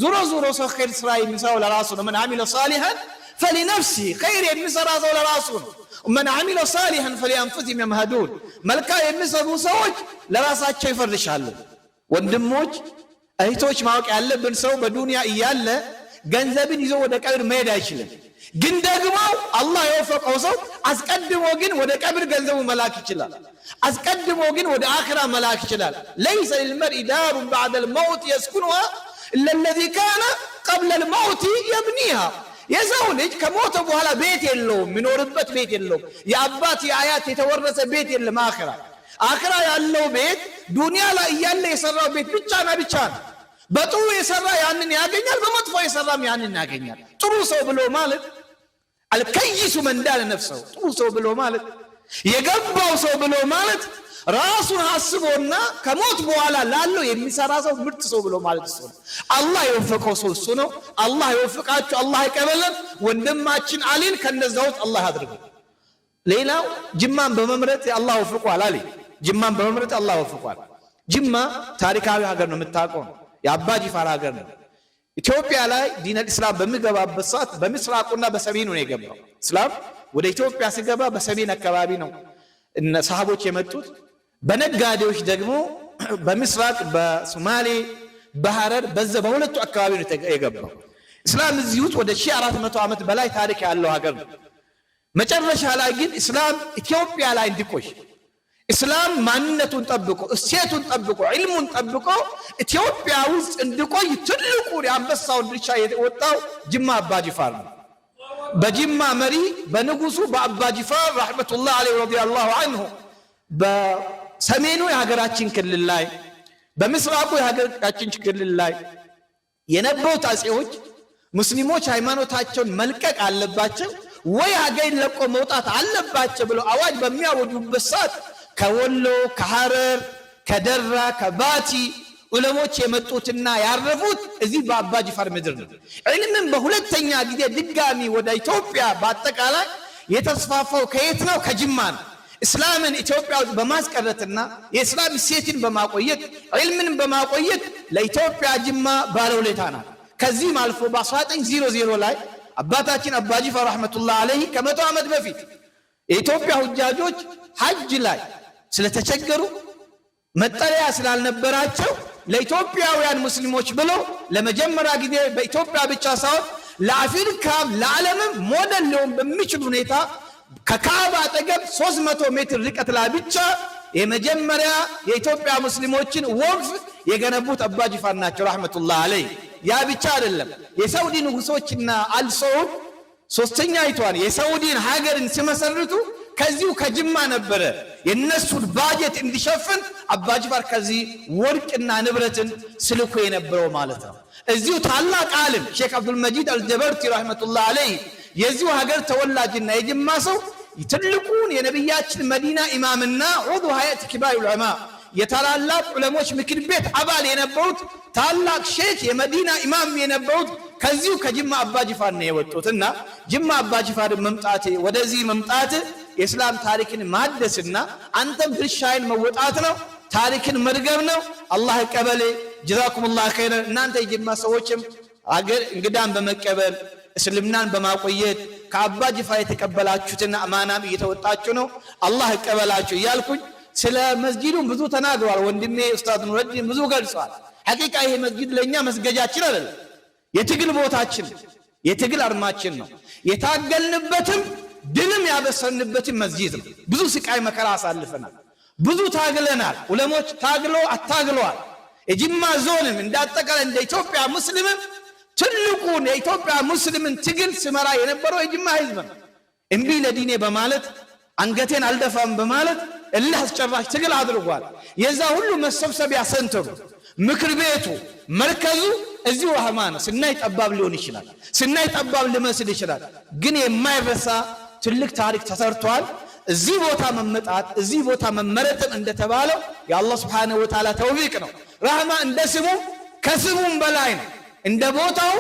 ዙሮ ሰው ኸይር ስራ የሚሰራው ለራሱ ነው። من عمل صالحا فلنفسه ኸይር የሚሰራ ሰው ለራሱ ነው። من عمل صالحا فلأنفسهم يمهدون መልካ የሚሰሩ ሰዎች ለራሳቸው ይፈርሻሉ። ወንድሞች እህቶች ማወቅ ያለብን ሰው በዱንያ እያለ ገንዘብን ይዞ ወደ ቀብር መሄድ አይችልም። ግን ደግሞ አላህ የወፈቀው ሰው አስቀድሞ ግን ወደ ቀብር ገንዘቡ መላክ ይችላል። አስቀድሞ ግን ወደ አኺራ መላክ ይችላል። ليس للمرء دار بعد الموت يسكنها الا الذي كان قبل الموت يبنيها የሰው ልጅ ከሞተ በኋላ ቤት የለውም፣ የሚኖርበት ቤት የለውም። የአባት የአያት የተወረሰ ቤት የለም። አኺራ ያለው ቤት ዱንያ ላይ እያለ የሰራው ቤት ብቻና ብቻ ነው። በጥሩ የሰራ ያንን ያገኛል፣ በመጥፎ የሰራም ያንን ያገኛል። ጥሩ ሰው ብሎ ማለት አልከይሱ መንዳለ ነፍሰው፣ ጥሩ ሰው ብሎ ማለት የገባው ሰው ብሎ ማለት ራሱን አስቦና ከሞት በኋላ ላለው የሚሰራ ሰው ምርጥ ሰው ብሎ ማለት እሱ ነው። አላህ የወፈቀው ሰው እሱ ነው። አላህ የወፈቃችሁ፣ አላህ ይቀበለን። ወንድማችን አሊን ከነዛው አላህ አድርገው። ሌላው ጅማን በመምረጥ አላህ ወፍቋል አለ። ጅማን በመምረጥ አላህ ወፍቋል። ጅማ ታሪካዊ ሀገር ነው፣ የምታውቀው ነው። የአባ ጂፋር ሀገር ነው። ኢትዮጵያ ላይ ዲነል ኢስላም በሚገባበት ሰዓት በምስራቁና በሰሜኑ ነው የገባው። እስላም ወደ ኢትዮጵያ ሲገባ በሰሜን አካባቢ ነው እነ ሰሃቦች የመጡት። በነጋዴዎች ደግሞ በምስራቅ በሶማሌ በሐረር በዛ በሁለቱ አካባቢ ነው የገባው። እስላም እዚህ ውስጥ ወደ 1400 ዓመት በላይ ታሪክ ያለው ሀገር ነው። መጨረሻ ላይ ግን እስላም ኢትዮጵያ ላይ እንዲቆይ እስላም ማንነቱን ጠብቆ እሴቱን ጠብቆ ዒልሙን ጠብቆ ኢትዮጵያ ውስጥ እንዲቆይ ትልቁን የአንበሳውን ድርሻ የወጣው ጅማ አባ ጂፋር ነው። በጅማ መሪ በንጉሱ በአባ ጂፋር ረሕመቱላህ ዐለይሂ ረዲየላሁ ዐንሁ በሰሜኑ የሀገራችን ክልል ላይ በምስራቁ የሀገራችን ክልል ላይ የነበሩት አጼዎች ሙስሊሞች ሃይማኖታቸውን መልቀቅ አለባቸው ወይ ሀገር ለቆ መውጣት አለባቸው ብለው አዋጅ በሚያወጁበት ሰዓት ከወሎ ከሐረር ከደራ ከባቲ ዑለሞች የመጡትና ያረፉት እዚህ በአባ ጂፋር ምድር ነው። ዒልምን በሁለተኛ ጊዜ ድጋሚ ወደ ኢትዮጵያ በአጠቃላይ የተስፋፋው ከየት ነው? ከጅማ ነው። እስላምን ኢትዮጵያ ውስጥ በማስቀረትና የእስላም እሴትን በማቆየት ዒልምን በማቆየት ለኢትዮጵያ ጅማ ባለውለታ ናት። ከዚህም አልፎ በ1900 ላይ አባታችን አባ ጂፋር ረሕመቱላህ ዐለይሂ ከ100 ዓመት በፊት የኢትዮጵያ ሁጃጆች ሐጅ ላይ ስለተቸገሩ መጠለያ ስላልነበራቸው ለኢትዮጵያውያን ሙስሊሞች ብለው ለመጀመሪያ ጊዜ በኢትዮጵያ ብቻ ሳይሆን ለአፍሪካም ለዓለምም ሞዴል ሊሆን በሚችል ሁኔታ ከካዕባ አጠገብ 300 ሜትር ርቀት ላይ ብቻ የመጀመሪያ የኢትዮጵያ ሙስሊሞችን ወቅፍ የገነቡት አባ ጂፋር ናቸው ረሕመቱላህ ዐለይሂ። ያ ብቻ አይደለም። የሳውዲ ንጉሶችና አልሰዑድ ሶስተኛይቷን የሳውዲን ሀገርን ሲመሰርቱ ከዚሁ ከጅማ ነበረ የነሱን ባጀት እንዲሸፍን አባ ጂፋር ከዚህ ወርቅና ንብረትን ስልኮ የነበረው ማለት ነው። እዚሁ ታላቅ ዓለም ሼክ አብዱል መጂድ አልጀበርቲ ረሕመቱላህ ዐለይሂ የዚሁ ሀገር ተወላጅና የጅማ ሰው ትልቁን የነቢያችን መዲና ኢማምና ዑዱ ሀያት ኪባር ዑለማ የታላላቅ ዑለሞች ምክር ቤት አባል የነበሩት ታላቅ ሼክ የመዲና ኢማም የነበሩት ከዚሁ ከጅማ አባ ጂፋር ነው የወጡትና ጅማ አባ ጂፋር መምጣት ወደዚህ መምጣት የእስላም ታሪክን ማደስና አንተም ድርሻዬን መወጣት ነው። ታሪክን መድገም ነው። አላህ ይቀበል። ጀዛኩሙላህ ኸይረን። እናንተ የጅማ ሰዎችም አገር እንግዳን በመቀበል እስልምናን በማቆየት ከአባ ጂፋር የተቀበላችሁትን አማናም እየተወጣችሁ ነው። አላህ ይቀበላችሁ እያልኩኝ ስለ መስጊዱም ብዙ ተናግሯል ወንድሜ ኡስታዝ ኑረዲን ብዙ ገልጿል። ሐቂቃ ይሄ መስጊድ ለኛ መስገጃችን አይደለም፣ የትግል ቦታችን የትግል አርማችን ነው። የታገልንበትም ድልም ያበሰርንበትም መስጊድ ነው። ብዙ ስቃይ መከራ አሳልፈናል። ብዙ ታግለናል። ዑለሞች አታግለዋል። የጅማ ዞንም እንዳጠቃላይ እንደ ኢትዮጵያ ሙስሊምም ትልቁን የኢትዮጵያ ሙስሊምን ትግል ሲመራ የነበረው የጅማ ህዝብ ነው። እምቢ ለዲኔ በማለት አንገቴን አልደፋም በማለት እልህ አስጨራሽ ትግል አድርጓል። የዛ ሁሉ መሰብሰቢያ ሰንተሩ ምክር ቤቱ መርከዙ እዚሁ ረህማ ነው። ስናይ ጠባብ ሊሆን ይችላል፣ ስናይ ጠባብ ሊመስል ይችላል። ግን የማይረሳ ትልቅ ታሪክ ተሰርቷል። እዚህ ቦታ መመጣት እዚህ ቦታ መመረጥም እንደተባለው የአላህ Subhanahu Wa Ta'ala ተውፊቅ ነው። ረህማ እንደ ስሙ ከስሙም በላይ ነው፣ እንደ ቦታው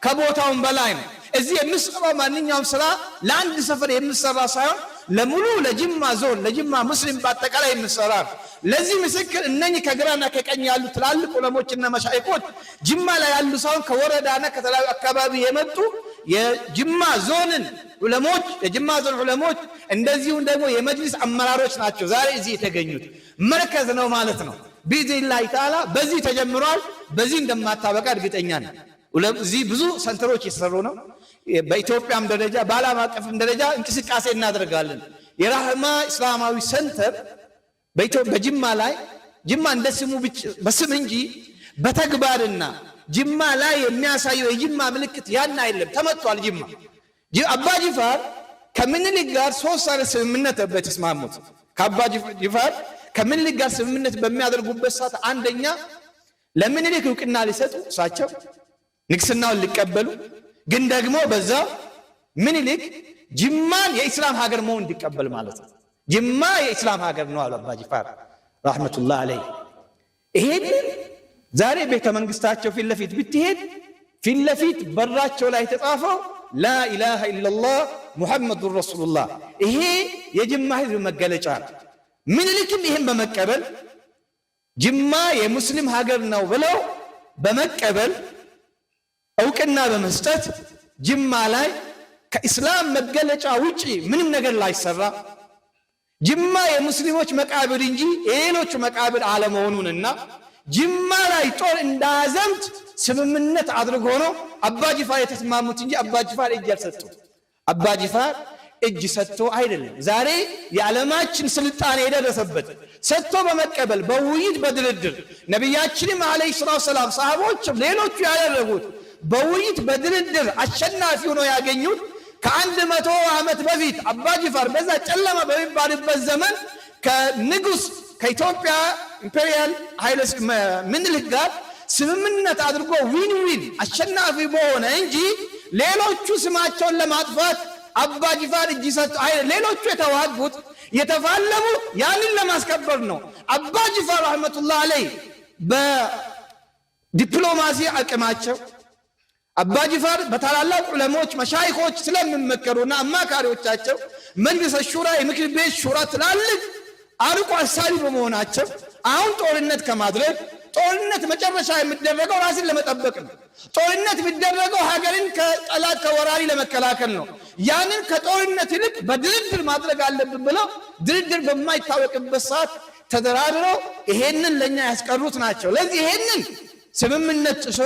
ከቦታውም በላይ ነው። እዚህ የሚሰራው ማንኛውም ስራ ለአንድ ሰፈር የሚሰራ ሳይሆን ለሙሉ ለጅማ ዞን ለጅማ ሙስሊም በአጠቃላይ የሚሰራ ነው። ለዚህ ምስክር እነኚህ ከግራና ከቀኝ ያሉ ትላልቅ ዑለሞችና መሻይኮች ጅማ ላይ ያሉ ሳይሆን ከወረዳና ከተለያዩ አካባቢ የመጡ የጅማ ዞንን ዑለሞች የጅማ ዞን ዑለሞች እንደዚሁም ደግሞ የመጅሊስ አመራሮች ናቸው ዛሬ እዚህ የተገኙት። መርከዝ ነው ማለት ነው። ቢኢዝኒላህ ተዓላ በዚህ ተጀምሯል። በዚህ እንደማታበቃ እርግጠኛ ነኝ። እዚህ ብዙ ሰንተሮች እየተሰሩ ነው። በኢትዮጵያም ደረጃ በዓለም አቀፍም ደረጃ እንቅስቃሴ እናደርጋለን። የራህማ እስላማዊ ሰንተር በጅማ ላይ ጅማ እንደ ስሙ በስም እንጂ በተግባርና ጅማ ላይ የሚያሳየው የጅማ ምልክት ያን አይደለም። ተመቷል። ጅማ አባ ጅፋር ከምኒልክ ጋር 3 አይነት ስምምነት በተስማሙት ከአባ ጅፋር ከምኒልክ ጋር ስምምነት በሚያደርጉበት ሰዓት አንደኛ ለምኒልክ እውቅና ሊሰጡ እሳቸው ንግስናውን ሊቀበሉ፣ ግን ደግሞ በዛ ምኒልክ ጅማን የኢስላም ሀገር መሆን እንዲቀበል ማለት ነው። ጅማ የኢስላም ሀገር ነው አሉ አባ ጅፋር ረሕመቱላህ ዐለይህ። ይሄንን ዛሬ ቤተ መንግስታቸው ፊት ለፊት ብትሄድ ፊት ለፊት በራቸው ላይ የተጻፈው ላኢላሃ ኢለላህ ሙሐመዱን ረሱሉላህ። ይሄ የጅማ ህዝብ መገለጫ ነው። ምኒልክም ይሄን በመቀበል ጅማ የሙስሊም ሀገር ነው ብለው በመቀበል እውቅና በመስጠት ጅማ ላይ ከኢስላም መገለጫ ውጪ ምንም ነገር ላይሰራ ጅማ የሙስሊሞች መቃብር እንጂ የሌሎቹ መቃብር አለመሆኑንና ጅማ ላይ ጦር እንዳያዘምት ስምምነት አድርጎ ነው አባ ጅፋር የተስማሙት እንጂ አባ ጅፋር እጅ አልሰጡም። አባ ጅፋር እጅ ሰጥቶ አይደለም። ዛሬ የዓለማችን ስልጣኔ የደረሰበት ሰጥቶ በመቀበል በውይይት በድርድር ነቢያችንም አለይሂ ሰላቱ ሰላም ሰሃቦችም ሌሎቹ ያደረጉት በውይይት በድርድር አሸናፊ ሆኖ ያገኙት ከ100 ዓመት በፊት አባ ጅፋር በዛ ጨለማ በሚባልበት ዘመን ከንጉስ ከኢትዮጵያ ኢምፔሪያል ኃይለ ምኒልክ ጋር ስምምነት አድርጎ ዊን ዊን አሸናፊ በሆነ እንጂ ሌሎቹ ስማቸውን ለማጥፋት አባ ጅፋር እጅ ሰጡ አይደል። ሌሎቹ የተዋጉት የተፋለሙት ያንን ለማስከበር ነው። አባ ጅፋር ረሕመቱላህ ዐለይህ በዲፕሎማሲ አቅማቸው አባ ጅፋር በታላላቅ ዑለሞች መሻይኾች ስለሚመከሩና አማካሪዎቻቸው መጅሊስ ሹራ የምክር ቤት ሹራ ትላልቅ አርቆ አሳቢ በመሆናቸው አሁን ጦርነት ከማድረግ ጦርነት መጨረሻ የሚደረገው ራስን ለመጠበቅ ነው። ጦርነት የሚደረገው ሀገርን ከጠላት ከወራሪ ለመከላከል ነው። ያንን ከጦርነት ይልቅ በድርድር ማድረግ አለብን ብለው ድርድር በማይታወቅበት ሰዓት ተደራድረው ይሄንን ለኛ ያስቀሩት ናቸው። ለዚህ ይሄንን ስምምነት ጥሶ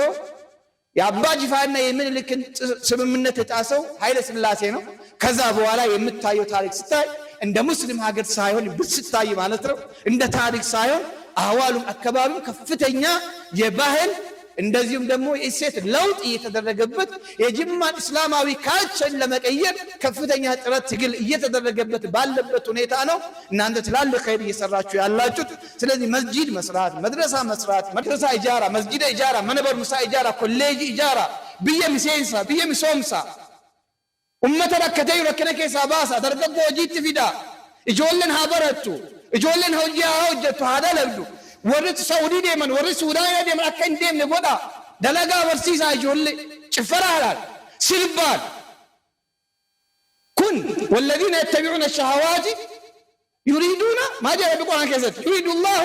የአባ ጅፋርና የምኒልክን ስምምነት የጣሰው ኃይለ ሥላሴ ነው። ከዛ በኋላ የምታየው ታሪክ ስታይ እንደ ሙስሊም ሀገር ሳይሆን ብስታይ ማለት ነው እንደ ታሪክ ሳይሆን አህዋሉም አካባቢው ከፍተኛ የባህል እንደዚሁም ደግሞ የእሴት ለውጥ እየተደረገበት የጅማን እስላማዊ ካልቸር ለመቀየር ከፍተኛ ጥረት ትግል እየተደረገበት ባለበት ሁኔታ ነው እናንተ ትላልቅ ኸይር እየሰራችሁ ያላችሁት። ስለዚህ መስጂድ መስራት፣ መድረሳ መስራት፣ መድረሳ ኢጃራ፣ መስጂድ ኢጃራ፣ መንበር ሙሳ ኢጃራ፣ ኮሌጅ ኢጃራ ብየ ሚሴንሳ ብየ ሚሶምሳ ኡመተ ረከተይ ረከነ ኬሳ ባሳ ደርገጎ ጂት ፊዳ እጆለን ሀበረቱ እጆለን ሆጂያ ሆጀቱ ሀዳ ለብዱ ወርት ሳውዲ ደመን ወርት ሱዳን ደመን አከን ደም ነጎዳ ደለጋ ወርሲሳ እጆለ ጭፈራ አላል ሲልባል ኩን والذين يتبعون الشهوات يريدون ما جاء بقرآن كذا يريد الله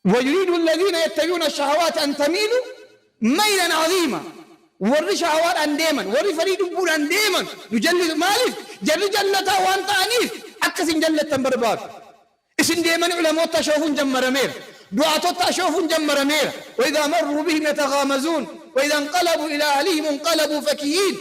ويريد الذين يتبعون الشهوات أن تميلوا ميلا عظيما ور شهوات أن ديمن ور فريد بول أن ديمن يجلد مالك جل جلتا وانت أنيف أكسن جلت برباد اسن ديمن علماء تشوفون جمر مير دعاة تشوفون جمر مير وإذا مروا بهم يتغامزون وإذا انقلبوا إلى أهلهم انقلبوا فكيين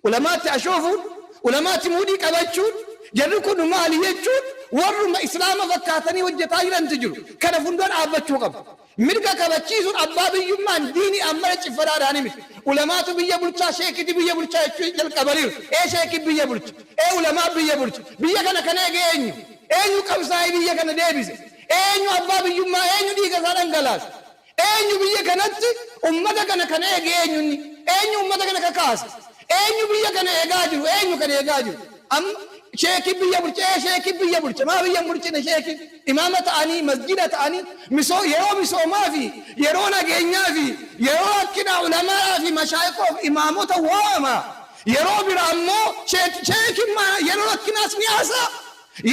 علماء تشوفون علماء تمودي كبتشون جركون مالي يجون ور إسلام فكاتني وجتايرا تجروا كان فندون عبتشو قبل مرقا كبتشيزون أبابي يمان ديني أمرت فراراني مش علماء بيا بلچا شيخ دي بيا بلچا جل قبرير اي شيخ بيا بلچ اي علماء بيا بلچ بيا كان اينو اينو كمساي بيا كان ديبيس اينو أبابي يما اينو دي كسارن غلاس اينو بيا كانت امتا كان اينو ني اينو امتا كان كاس اينو بيا كان ايغاجو اينو كان ايغاجو ام شيخ بيا بلچ اي شيخ بيا بلچ ما بيا بلچ نه شيخ امامه اني مسجد اني مسو يرو مسو ما في يرونا غينا في يرو كنا علماء في مشايخ امامه وما يرو برامو شيخ ما يرو كناس نياسا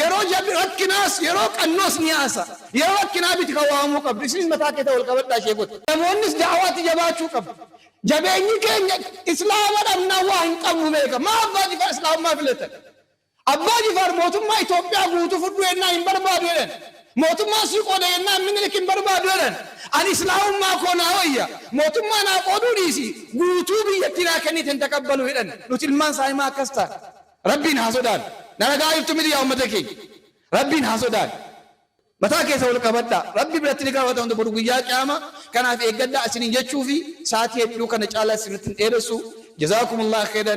يرو جاب كناس يرو قنوس نياسا يرو كنا بتقوامو قبل سن متاكته والقبدا شيخوت دمونس دعوات جباچو قبل جبيني كان اسلام ودنا واهن قبو بك ما باجي اسلام ما فلت አባ ጅፋር ሞቱማ ኢትዮጵያ ጉቱ ፍዱ እና ይንበርባዱ ይለን موتما سيقودينا من لكن بربادولن أن إسلام ما كنا ويا موتما ناقودو ديسي قوتو بيتنا كني تنتقبلوا إذن نتلمان ساي ما كستا ربنا حسودان نرجع تمدي يوم متكي ربنا حسودان متى كيسا ولك بدا ربي بلتني كا وتاون دبرو يا قيامة كان في اجدا اسنين يچوفي ساعتي يدلو كن چالا سنتن ايرسو جزاكم الله خيرا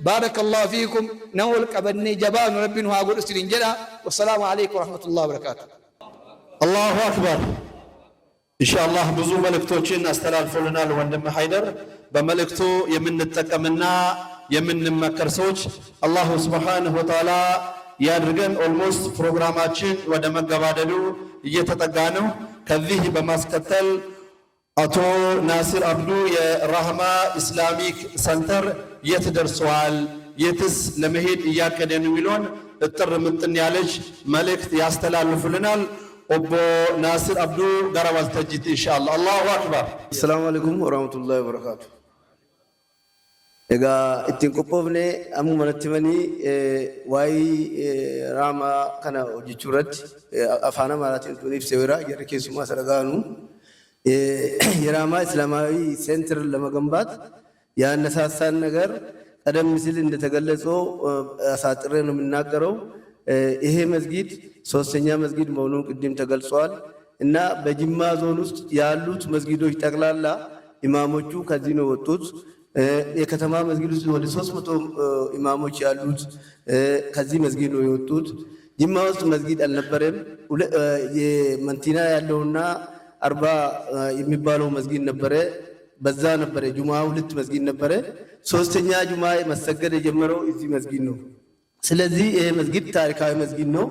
بارك الله فيكم نول قبني جبان ربنا هاغور اسنين جدا والسلام عليكم ورحمة الله وبركاته الله أكبر إن شاء الله بزو ملكتوچين استلالفولنال ወንድም ሃይደር በመልእክቱ የምንጠቀምና የምንመከር ሰዎች አላህ Subhanahu Wa Ta'ala ያድርገን። ኦልሞስት ፕሮግራማችን ወደ መገባደዱ እየተጠጋ ነው። ከዚህ በማስከተል አቶ ናሲር አብዱ የራህማ ኢስላሚክ ሰንተር የት ደርሰዋል፣ የትስ ለመሄድ እያቀደ ነው የሚለውን እጥር ምጥን ያለች መልእክት ያስተላልፉልናል። ኦቦ ናሲር አብዱ ገረባል ተጅት ኢንሻአላህ። አላሁ አክበር። ሰላም አለይኩም ወራህመቱላሂ ወበረካቱ። egaa ittiin qophoofne ammu manatti manii waa'ee raamaa kana hojjechuu irratti afaan Amaaraatiin tun ibseera jarri keessumaa sadaqaanu የራማ እስላማዊ ሴንተር ለመገንባት ያነሳሳን ነገር ቀደም ሲል እንደተገለጸው አሳጥሬ ነው የምናገረው። ይሄ መስጊድ ሶስተኛ መስጊድ መሆኑን ቅድም ተገልጿል እና በጅማ ዞን ውስጥ ያሉት መስጊዶች ጠቅላላ ኢማሞቹ ከዚህ ነው ወጡት። የከተማ መስጊድ ውስጥ ወደ 300 ኢማሞች ያሉት ከዚህ መስጊድ ነው የወጡት። ጅማ ውስጥ መስጊድ አልነበረም። የመንቲና ያለውና 40 የሚባለው መስጊድ ነበረ። በዛ ነበረ ጁማ 2 መስጊድ ነበረ። ሶስተኛ ጁማ መሰገድ የጀመረው እዚህ መስጊድ ነው። ስለዚህ ይሄ መስጊድ ታሪካዊ መስጊድ ነው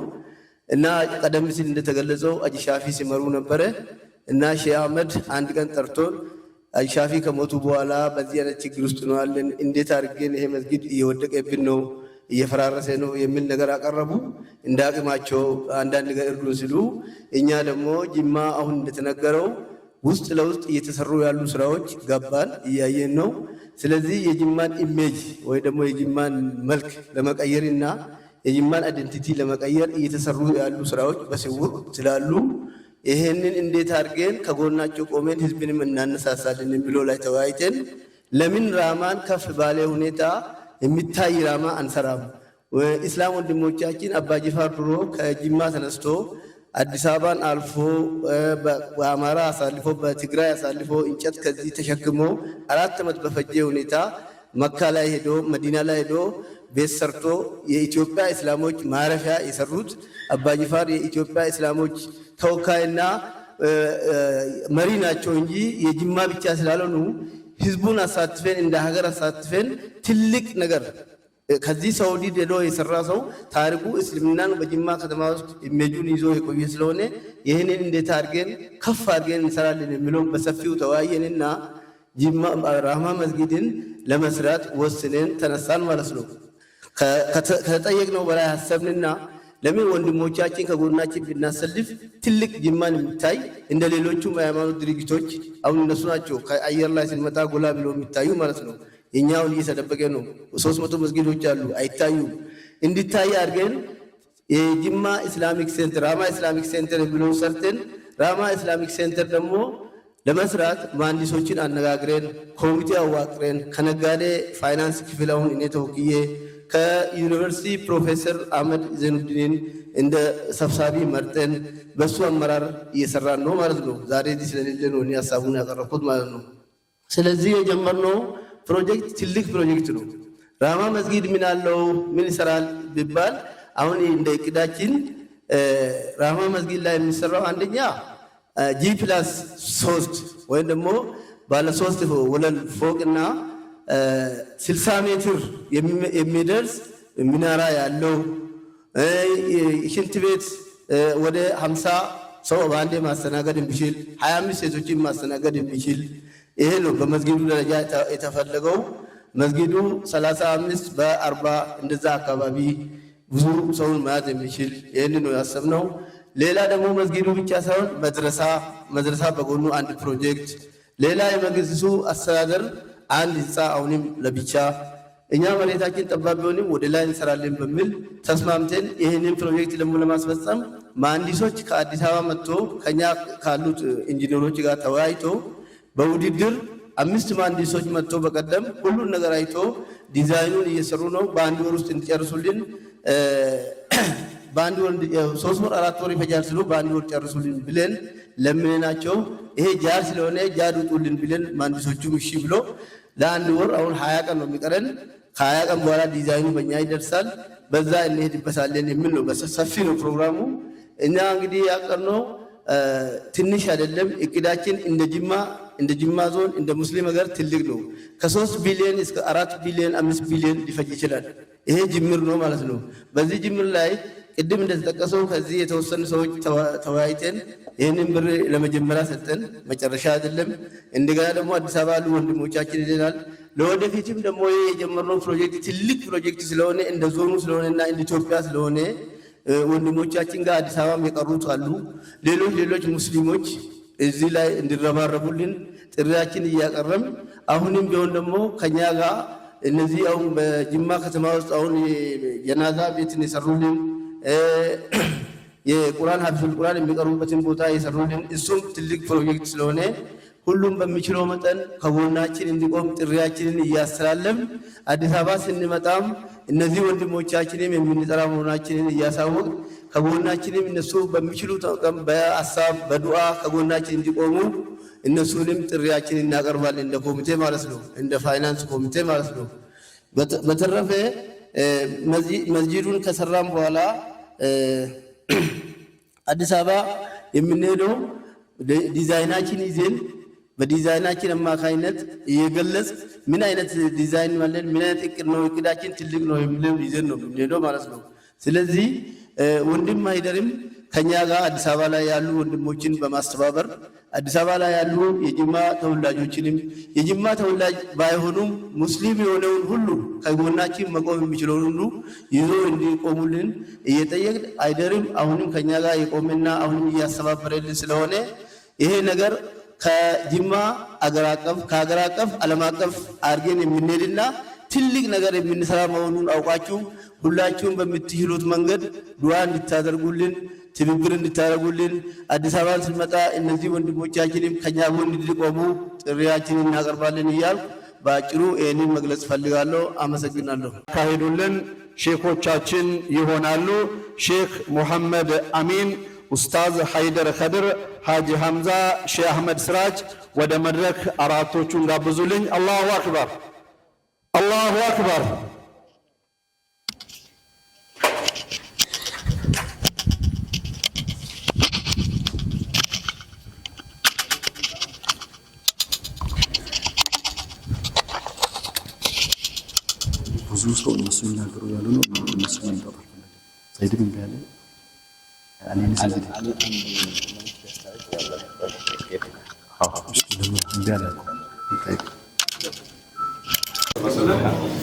እና ቀደም ሲል እንደተገለጸው አጂ ሻፊ ሲመሩ ነበረ እና ሼህ አህመድ አንድ ቀን ጠርቶን አጂ ሻፊ ከሞቱ በኋላ በዚህ አይነት ችግር ውስጥ ነው ያለን፣ እንዴት አድርገን ይሄ መስጊድ እየወደቀብን ነው እየፈራረሰ ነው የሚል ነገር አቀረቡ። እንዳቅማቸው አንዳንድ ነገር እርዱን ሲሉ እኛ ደግሞ ጅማ አሁን እንደተነገረው ውስጥ ለውስጥ እየተሰሩ ያሉ ስራዎች ገባን እያየን ነው። ስለዚህ የጅማን ኢሜጅ ወይ ደግሞ የጅማን መልክ ለመቀየርና የጅማን አይደንቲቲ ለመቀየር እየተሰሩ ያሉ ስራዎች በስውር ስላሉ ይሄንን እንዴት አድርገን ከጎናቸው ቆመን ህዝብንም እናነሳሳለን የሚለው ላይ ተወያይተን ለምን ራማን ከፍ ባለ ሁኔታ የሚታይ ራማ አንሰራም? ኢስላም ወንድሞቻችን አባ ጅፋር ድሮ ከጅማ ተነስቶ አዲስ አበባን አልፎ በአማራ አሳልፎ በትግራይ አሳልፎ እንጨት ከዚህ ተሸክሞ 4 ዓመት በፈጀ ሁኔታ መካ ላይ ሄዶ መዲና ላይ ሄዶ ቤት ሰርቶ የኢትዮጵያ እስላሞች ማረፊያ የሰሩት አባ ጅፋር የኢትዮጵያ እስላሞች ተወካይና መሪ ናቸው እንጂ የጅማ ብቻ ስላልሆኑ ህዝቡን አሳትፈን እንደ ሀገር አሳትፈን ትልቅ ነገር ከዚህ ሳውዲ ሄዶ የሰራ ሰው ታሪኩ እስልምናን በጅማ ከተማ ውስጥ ኢሜጁን ይዞ የቆየ ስለሆነ ይህንን እንዴት አድርገን ከፍ አድርገን እንሰራለን የሚለውን በሰፊው ተወያየንና ጅማ ራህማ መስጊድን ለመስራት ወስነን ተነሳን ማለት ነው። ከተጠየቅነው በላይ ሀሳብንና ለምን ወንድሞቻችን ከጎናችን ብናሰልፍ ትልቅ ጅማን የሚታይ እንደ ሌሎቹም የሃይማኖት ድርጅቶች አሁን እነሱ ናቸው ከአየር ላይ ስንመጣ ጎላ ብሎ የሚታዩ ማለት ነው። የኛውን እየተደበቀ ነው። 300 መስጊዶች አሉ አይታዩም። እንዲታይ አድርገን የጅማ ኢስላሚክ ሴንተር ራማ ኢስላሚክ ሴንተር ብሎ ሰርተን ራማ ኢስላሚክ ሴንተር ደግሞ ለመስራት መሐንዲሶችን አነጋግረን ኮሚቴ አዋቅረን ከነጋዴ ፋይናንስ ክፍል አሁን እኔ ተወክዬ ከዩኒቨርሲቲ ፕሮፌሰር አህመድ ዘይኑዲንን እንደ ሰብሳቢ መርጠን በሱ አመራር እየሰራን ነው ማለት ነው። ዛሬ እዚህ ስለሌለ ነው እኔ ሀሳቡን ያቀረብኩት ማለት ነው። ስለዚህ የጀመርነው ፕሮጀክት ትልቅ ፕሮጀክት ነው። ራማ መስጊድ ምን አለው ምን ይሰራል ቢባል አሁን እንደ እቅዳችን ራማ መስጊድ ላይ የሚሰራው አንደኛ G+3 ወይም ደግሞ ባለ 3 ወለል ፎቅና 60 ሜትር የሚደርስ ሚናራ ያለው ሽንት ቤት ወደ 50 ሰው በአንዴ ማስተናገድ የሚችል 25 ሴቶችን ማስተናገድ የሚችል ይሄ ነው በመስጊዱ ደረጃ የተፈለገው። መስጊዱ 35 በ40 እንደዛ አካባቢ ብዙ ሰውን መያዝ የሚችል ይሄን ነው ያሰብነው። ሌላ ደግሞ መስጊዱ ብቻ ሳይሆን መድረሳ በጎኑ አንድ ፕሮጀክት፣ ሌላ የመንግስቱ አስተዳደር አንድ ህንፃ አሁንም ለብቻ እኛ መሬታችን ጠባብ ቢሆንም ወደ ላይ እንሰራለን በሚል ተስማምተን ይህንን ፕሮጀክት ደግሞ ለማስፈጸም መሐንዲሶች ከአዲስ አበባ መጥቶ ከኛ ካሉት ኢንጂነሮች ጋር ተወያይቶ በውድድር 5 መሐንዲሶች መጥቶ በቀደም ሁሉን ነገር አይቶ ዲዛይኑን እየሰሩ ነው። በአንድ ወር ውስጥ እንዲጨርሱልን በአንድ ወር 3 ወር 4 ወር ይፈጃል ስሉ በአንድ ወር ጨርሱልን ብለን ለምነናቸው ይሄ ጃር ስለሆነ ጃር ውጡልን ብለን መሐንዲሶቹም እሺ ብሎ ለአንድ ወር አሁን 20 ቀን ነው የሚቀረን። ከ20 ቀን በኋላ ዲዛይኑ በእኛ ይደርሳል። በዛ እንሄድበታለን የሚል ነው። ሰፊ ነው ፕሮግራሙ። እኛ እንግዲህ ያቀርነው ትንሽ አይደለም። እቅዳችን እንደ ጅማ ዞን እንደ ሙስሊም ሀገር ትልቅ ነው። ከ3 ቢሊዮን እስከ 4 ቢሊዮን 5 ቢሊዮን ሊፈጅ ይችላል። ይሄ ጅምር ነው ማለት ነው። በዚህ ጅምር ላይ ቅድም እንደተጠቀሰው ከዚህ የተወሰኑ ሰዎች ተወያይተን ይህንን ብር ለመጀመሪያ ሰጠን። መጨረሻ አይደለም። እንደገና ደግሞ አዲስ አበባ ያሉ ወንድሞቻችን ይለናል። ለወደፊትም ደግሞ የጀመርነው ፕሮጀክት ትልቅ ፕሮጀክት ስለሆነ እንደ ዞኑ ስለሆነና እንደ ኢትዮጵያ ስለሆነ ወንድሞቻችን ጋር አዲስ አበባም የቀሩት አሉ። ሌሎች ሙስሊሞች እዚህ ላይ እንዲረባረቡልን ጥሪያችን እያቀረም አሁንም ቢሆን ደግሞ ከኛ ጋር እነዚህ አሁን በጅማ ከተማ ውስጥ አሁን የናዛ ቤትን የሰሩልን የቁርአን ሐፍዙል ቁርአን የሚቀርቡበትን ቦታ የሰሩልን እሱም ትልቅ ፕሮጀክት ስለሆነ ሁሉም በሚችለው መጠን ከጎናችን እንዲቆም ጥሪያችንን እያስተላለፍ አዲስ አበባ ስንመጣም እነዚህ ወንድሞቻችንም የምንጠራ መሆናችንን እያሳወቅ ከጎናችንም እነሱ በሚችሉት በሐሳብ በዱዓ ከጎናችን እንዲቆሙ እነሱንም ጥሪያችንን እናቀርባለን። እንደ ኮሚቴ ማለት ነው፣ እንደ ፋይናንስ ኮሚቴ ማለት ነው። በተረፈ መስጂዱን ከሰራም በኋላ አዲስ አበባ የምንሄደው ዲዛይናችን ይዘን በዲዛይናችን አማካኝነት እየገለጽ ምን አይነት ዲዛይን ማለት ምን አይነት እቅድ ነው፣ እቅዳችን ትልቅ ነው የሚለው ይዘን ነው የምንሄደው ማለት ነው። ስለዚህ ወንድም አይደርም ከኛ ጋር አዲስ አበባ ላይ ያሉ ወንድሞችን በማስተባበር አዲስ አበባ ላይ ያሉ የጅማ ተወላጆችንም የጅማ ተወላጅ ባይሆኑም ሙስሊም የሆነውን ሁሉ ከጎናችን መቆም የሚችለውን ሁሉ ይዞ እንዲቆሙልን እየጠየቅን አይደርም አሁንም ከኛ ጋር የቆመና አሁንም እያስተባበረልን ስለሆነ ይሄ ነገር ከጅማ አገር አቀፍ ከሀገር አቀፍ ዓለም አቀፍ አድርገን የምንሄድና ትልቅ ነገር የምንሰራ መሆኑን አውቃችሁ ሁላችሁም በምትችሉት መንገድ ዱዓ እንድታደርጉልን ትብብር እንድታደርጉልን አዲስ አበባን ስንመጣ እነዚህ ወንድሞቻችንም ከኛ ጎን እንዲቆሙ ጥሪያችንን እናቀርባለን እያልኩ በአጭሩ ይህንን መግለጽ ፈልጋለሁ። አመሰግናለሁ። ካሄዱልን ሼኮቻችን ይሆናሉ። ሼክ ሙሐመድ አሚን፣ ኡስታዝ ሀይደር ከድር፣ ሀጂ ሐምዛ፣ ሼህ አህመድ ስራጅ ወደ መድረክ አራቶቹን ጋብዙልኝ። አላሁ አክበር፣ አላሁ አክበር። ብዙ ሰው እነሱ የሚናገሩ ያሉ ነው። እነሱ መንጠር ዘይድ ግን ያለ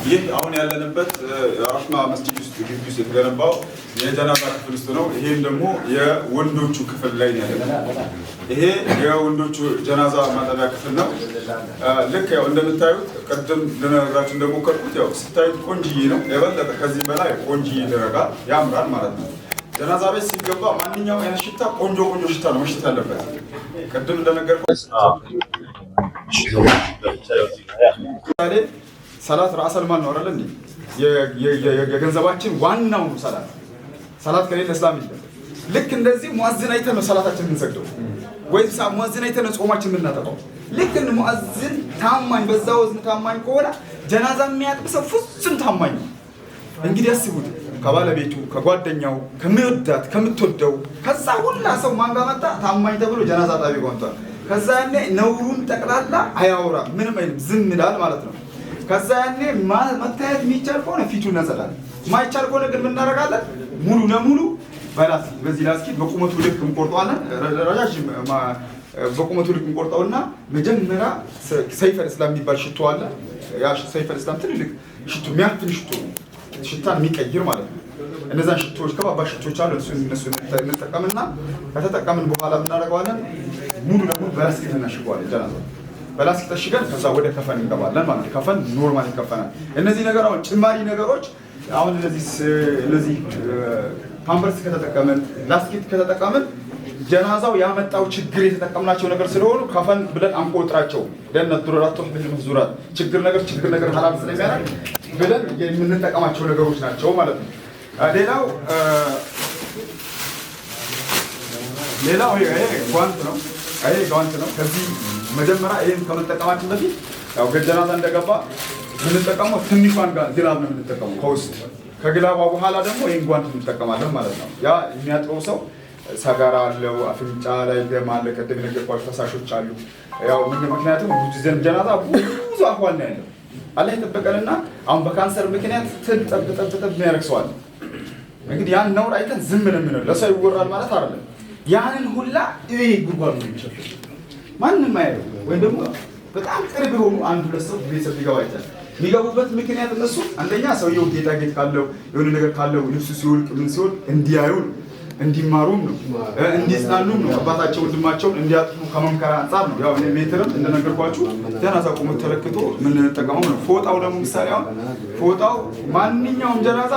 ይህ አሁን ያለንበት የራህማ መስጂድ ውስጥ ግቢ ውስጥ የተገነባው የጀናዛ ክፍል ውስጥ ነው። ይሄም ደግሞ የወንዶቹ ክፍል ላይ ነው ያለው። ይሄ የወንዶቹ ጀናዛ ማጠቢያ ክፍል ነው። ልክ ያው እንደምታዩት ቅድም ልነግራችሁ እንደሞከርኩት ያው ስታዩት ቆንጅዬ ነው። የበለጠ ከዚህ በላይ ቆንጅዬ ይደረጋል፣ ያምራል ማለት ነው። ጀናዛ ቤት ሲገባ ማንኛውም አይነት ሽታ ቆንጆ ሽታ ነው መሽተት ያለበት። ቅድም እንደነገርኩት ሰላት ራሰል ማል ነው አይደል እንዴ? የገንዘባችን ዋናው ሰላት ከሌለ እስላም የለም። ልክ እንደዚህ ሙአዚን አይተን ነው ሰላታችንን የምንሰግደው፣ ወይስ ሙአዚን አይተን ነው ጾማችንን የምናጠፋው። ልክ እንደ ሙአዚን ታማኝ በዛው ወዝን ታማኝ ከሆነ ጀናዛ የሚያጥብ ሰው ፍጹም ታማኝ ነው። እንግዲህ አስቡት፣ ከባለቤቱ ከጓደኛው ከሚወዳት ከምትወደው ከዛ ሁላ ሰው ማን ጋር መጣ ታማኝ ተብሎ ጀናዛ ጣቢ ቆንቷል። ከዛ ያኔ ነውሩን ጠቅላላ አያወራ ምንም አይልም፣ ዝም ይላል ማለት ነው። ከዛ ያኔ መታየት የሚቻል ከሆነ ፊቱን እናጸዳለን፣ ማይቻል ከሆነ ግን ምን እናደርጋለን? ሙሉ ለሙሉ በላስቲክ በዚህ ላስቲክ በቁመቱ ልክ እንቆርጠዋለን። ረጃጅም በቁመቱ ልክ እንቆርጠውና መጀመሪያ ሰይፈል እስላም የሚባል ሽቶ አለ። ያ ሰይፈል እስላም ትልልቅ ሽቶ የሚያፍን ሽቶ ሽታን የሚቀይር ማለት ነው። እነዛን ሽቶዎች ከባባድ ሽቶዎች አሉ። እነሱ እንጠቀምና ከተጠቀምን በኋላ ምን እናደርገዋለን? ሙሉ ለሙሉ በላስቲክ እናሽገዋለን ጀናዛ። በላስቲክ ታሽገን ከዛ ወደ ከፈን እንገባለን ማለት ነው። ከፈን ኖርማል ይከፈናል። እነዚህ ነገር አሁን ጭማሪ ነገሮች አሁን እነዚህ ፓምፐርስ ከተጠቀምን ላስቲክ ከተጠቀምን ጀናዛው ያመጣው ችግር የተጠቀምናቸው ነገር ስለሆኑ ከፈን ብለን አንቆጥራቸው ለነት ዱራቱ بالمحظورات ችግር ነገር ሐላል ስለሚያደርግ ብለን የምንጠቀማቸው ነገሮች ናቸው ማለት ነው። ሌላው ይሄ ጓንት ነው። ከዚህ መጀመሪያ ይሄን ከመጠቀማችን በፊት ያው ገጀናዛ እንደገባ የምንጠቀመው ትንሿን ግላብ ነው የምንጠቀመው ከውስጥ ከግላቧ በኋላ ደግሞ ይሄን ጓንት እንጠቀማለን ማለት ነው። ያ የሚያጥበው ሰው ሰጋራ አለው፣ አፍንጫ ላይ ደም አለ፣ ቅድም የነገርኳችሁ ፈሳሾች አሉ። ያው ምክንያቱም ብዙ ጀናዛ ብዙ አህዋል ነው ያለው። አላህ ይጠብቀንና አሁን በካንሰር ምክንያት ትጠብ የሚያደርግ ሰው አለ። እንግዲህ ያን ነውር አይተን ዝም ነው የምንለው። ለሰው ይወራል ማለት አይደለም። ያንን ሁላ ይሄ ጉድጓድ ነው የሚሸፈው ማንንም አይደለም። ወይ ደግሞ በጣም ቅርብ የሆኑ አንድ ሁለት ሰው ቤተሰብ ሊገባ ይችላል። የሚገቡበት ምክንያት እነሱ አንደኛ ሰውየው ጌጣጌጥ ካለው የሆነ ነገር ካለው ልብሱ ሲወልቅ ምን ሲሆን እንዲያዩ እንዲማሩም ነው እንዲጽናኑም ነው አባታቸው ወንድማቸውን እንዲያጥፉ ከመምከራ አንፃር ነው። ያው እኔ ሜትርም እንደነገርኳችሁ ጀናዛ ቆሞ ተለክቶ ምን ተጠቀመው ነው። ፎጣው ደግሞ ምሳሌ አሁን ፎጣው ማንኛውም ጀናዛ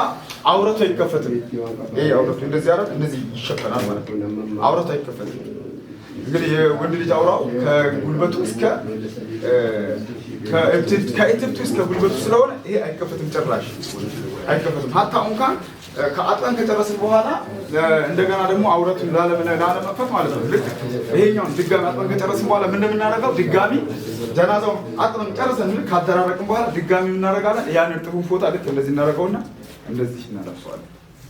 አውረቱ አይከፈትም። ይሄ አውረቱ እንደዚህ አይደል እንደዚህ ይሸፈናል ማለት ነው። አውረቱ አይከፈትም። እንግዲህ የወንድ ልጅ አውራው ከጉልበቱ እስከ ከእትብቱ እስከ ጉልበቱ ስለሆነ ይሄ አይከፈትም፣ ጭራሽ አይከፈትም። ሀታ እንኳን ከአጥበን ከጨረስን በኋላ እንደገና ደግሞ አውረቱን ላለመክፈት ማለት ነው። ልክ ይሄኛውን ድጋሚ አጥበን ከጨረስን በኋላ ምን እንደምናደርገው ድጋሚ ጀናዛውን አጥበን ጨርሰን ልክ ካደራረቅን በኋላ ድጋሚ እናደርጋለን። ያን እርጥቡን ፎጣ ልክ እንደዚህ እናደርገውና እንደዚህ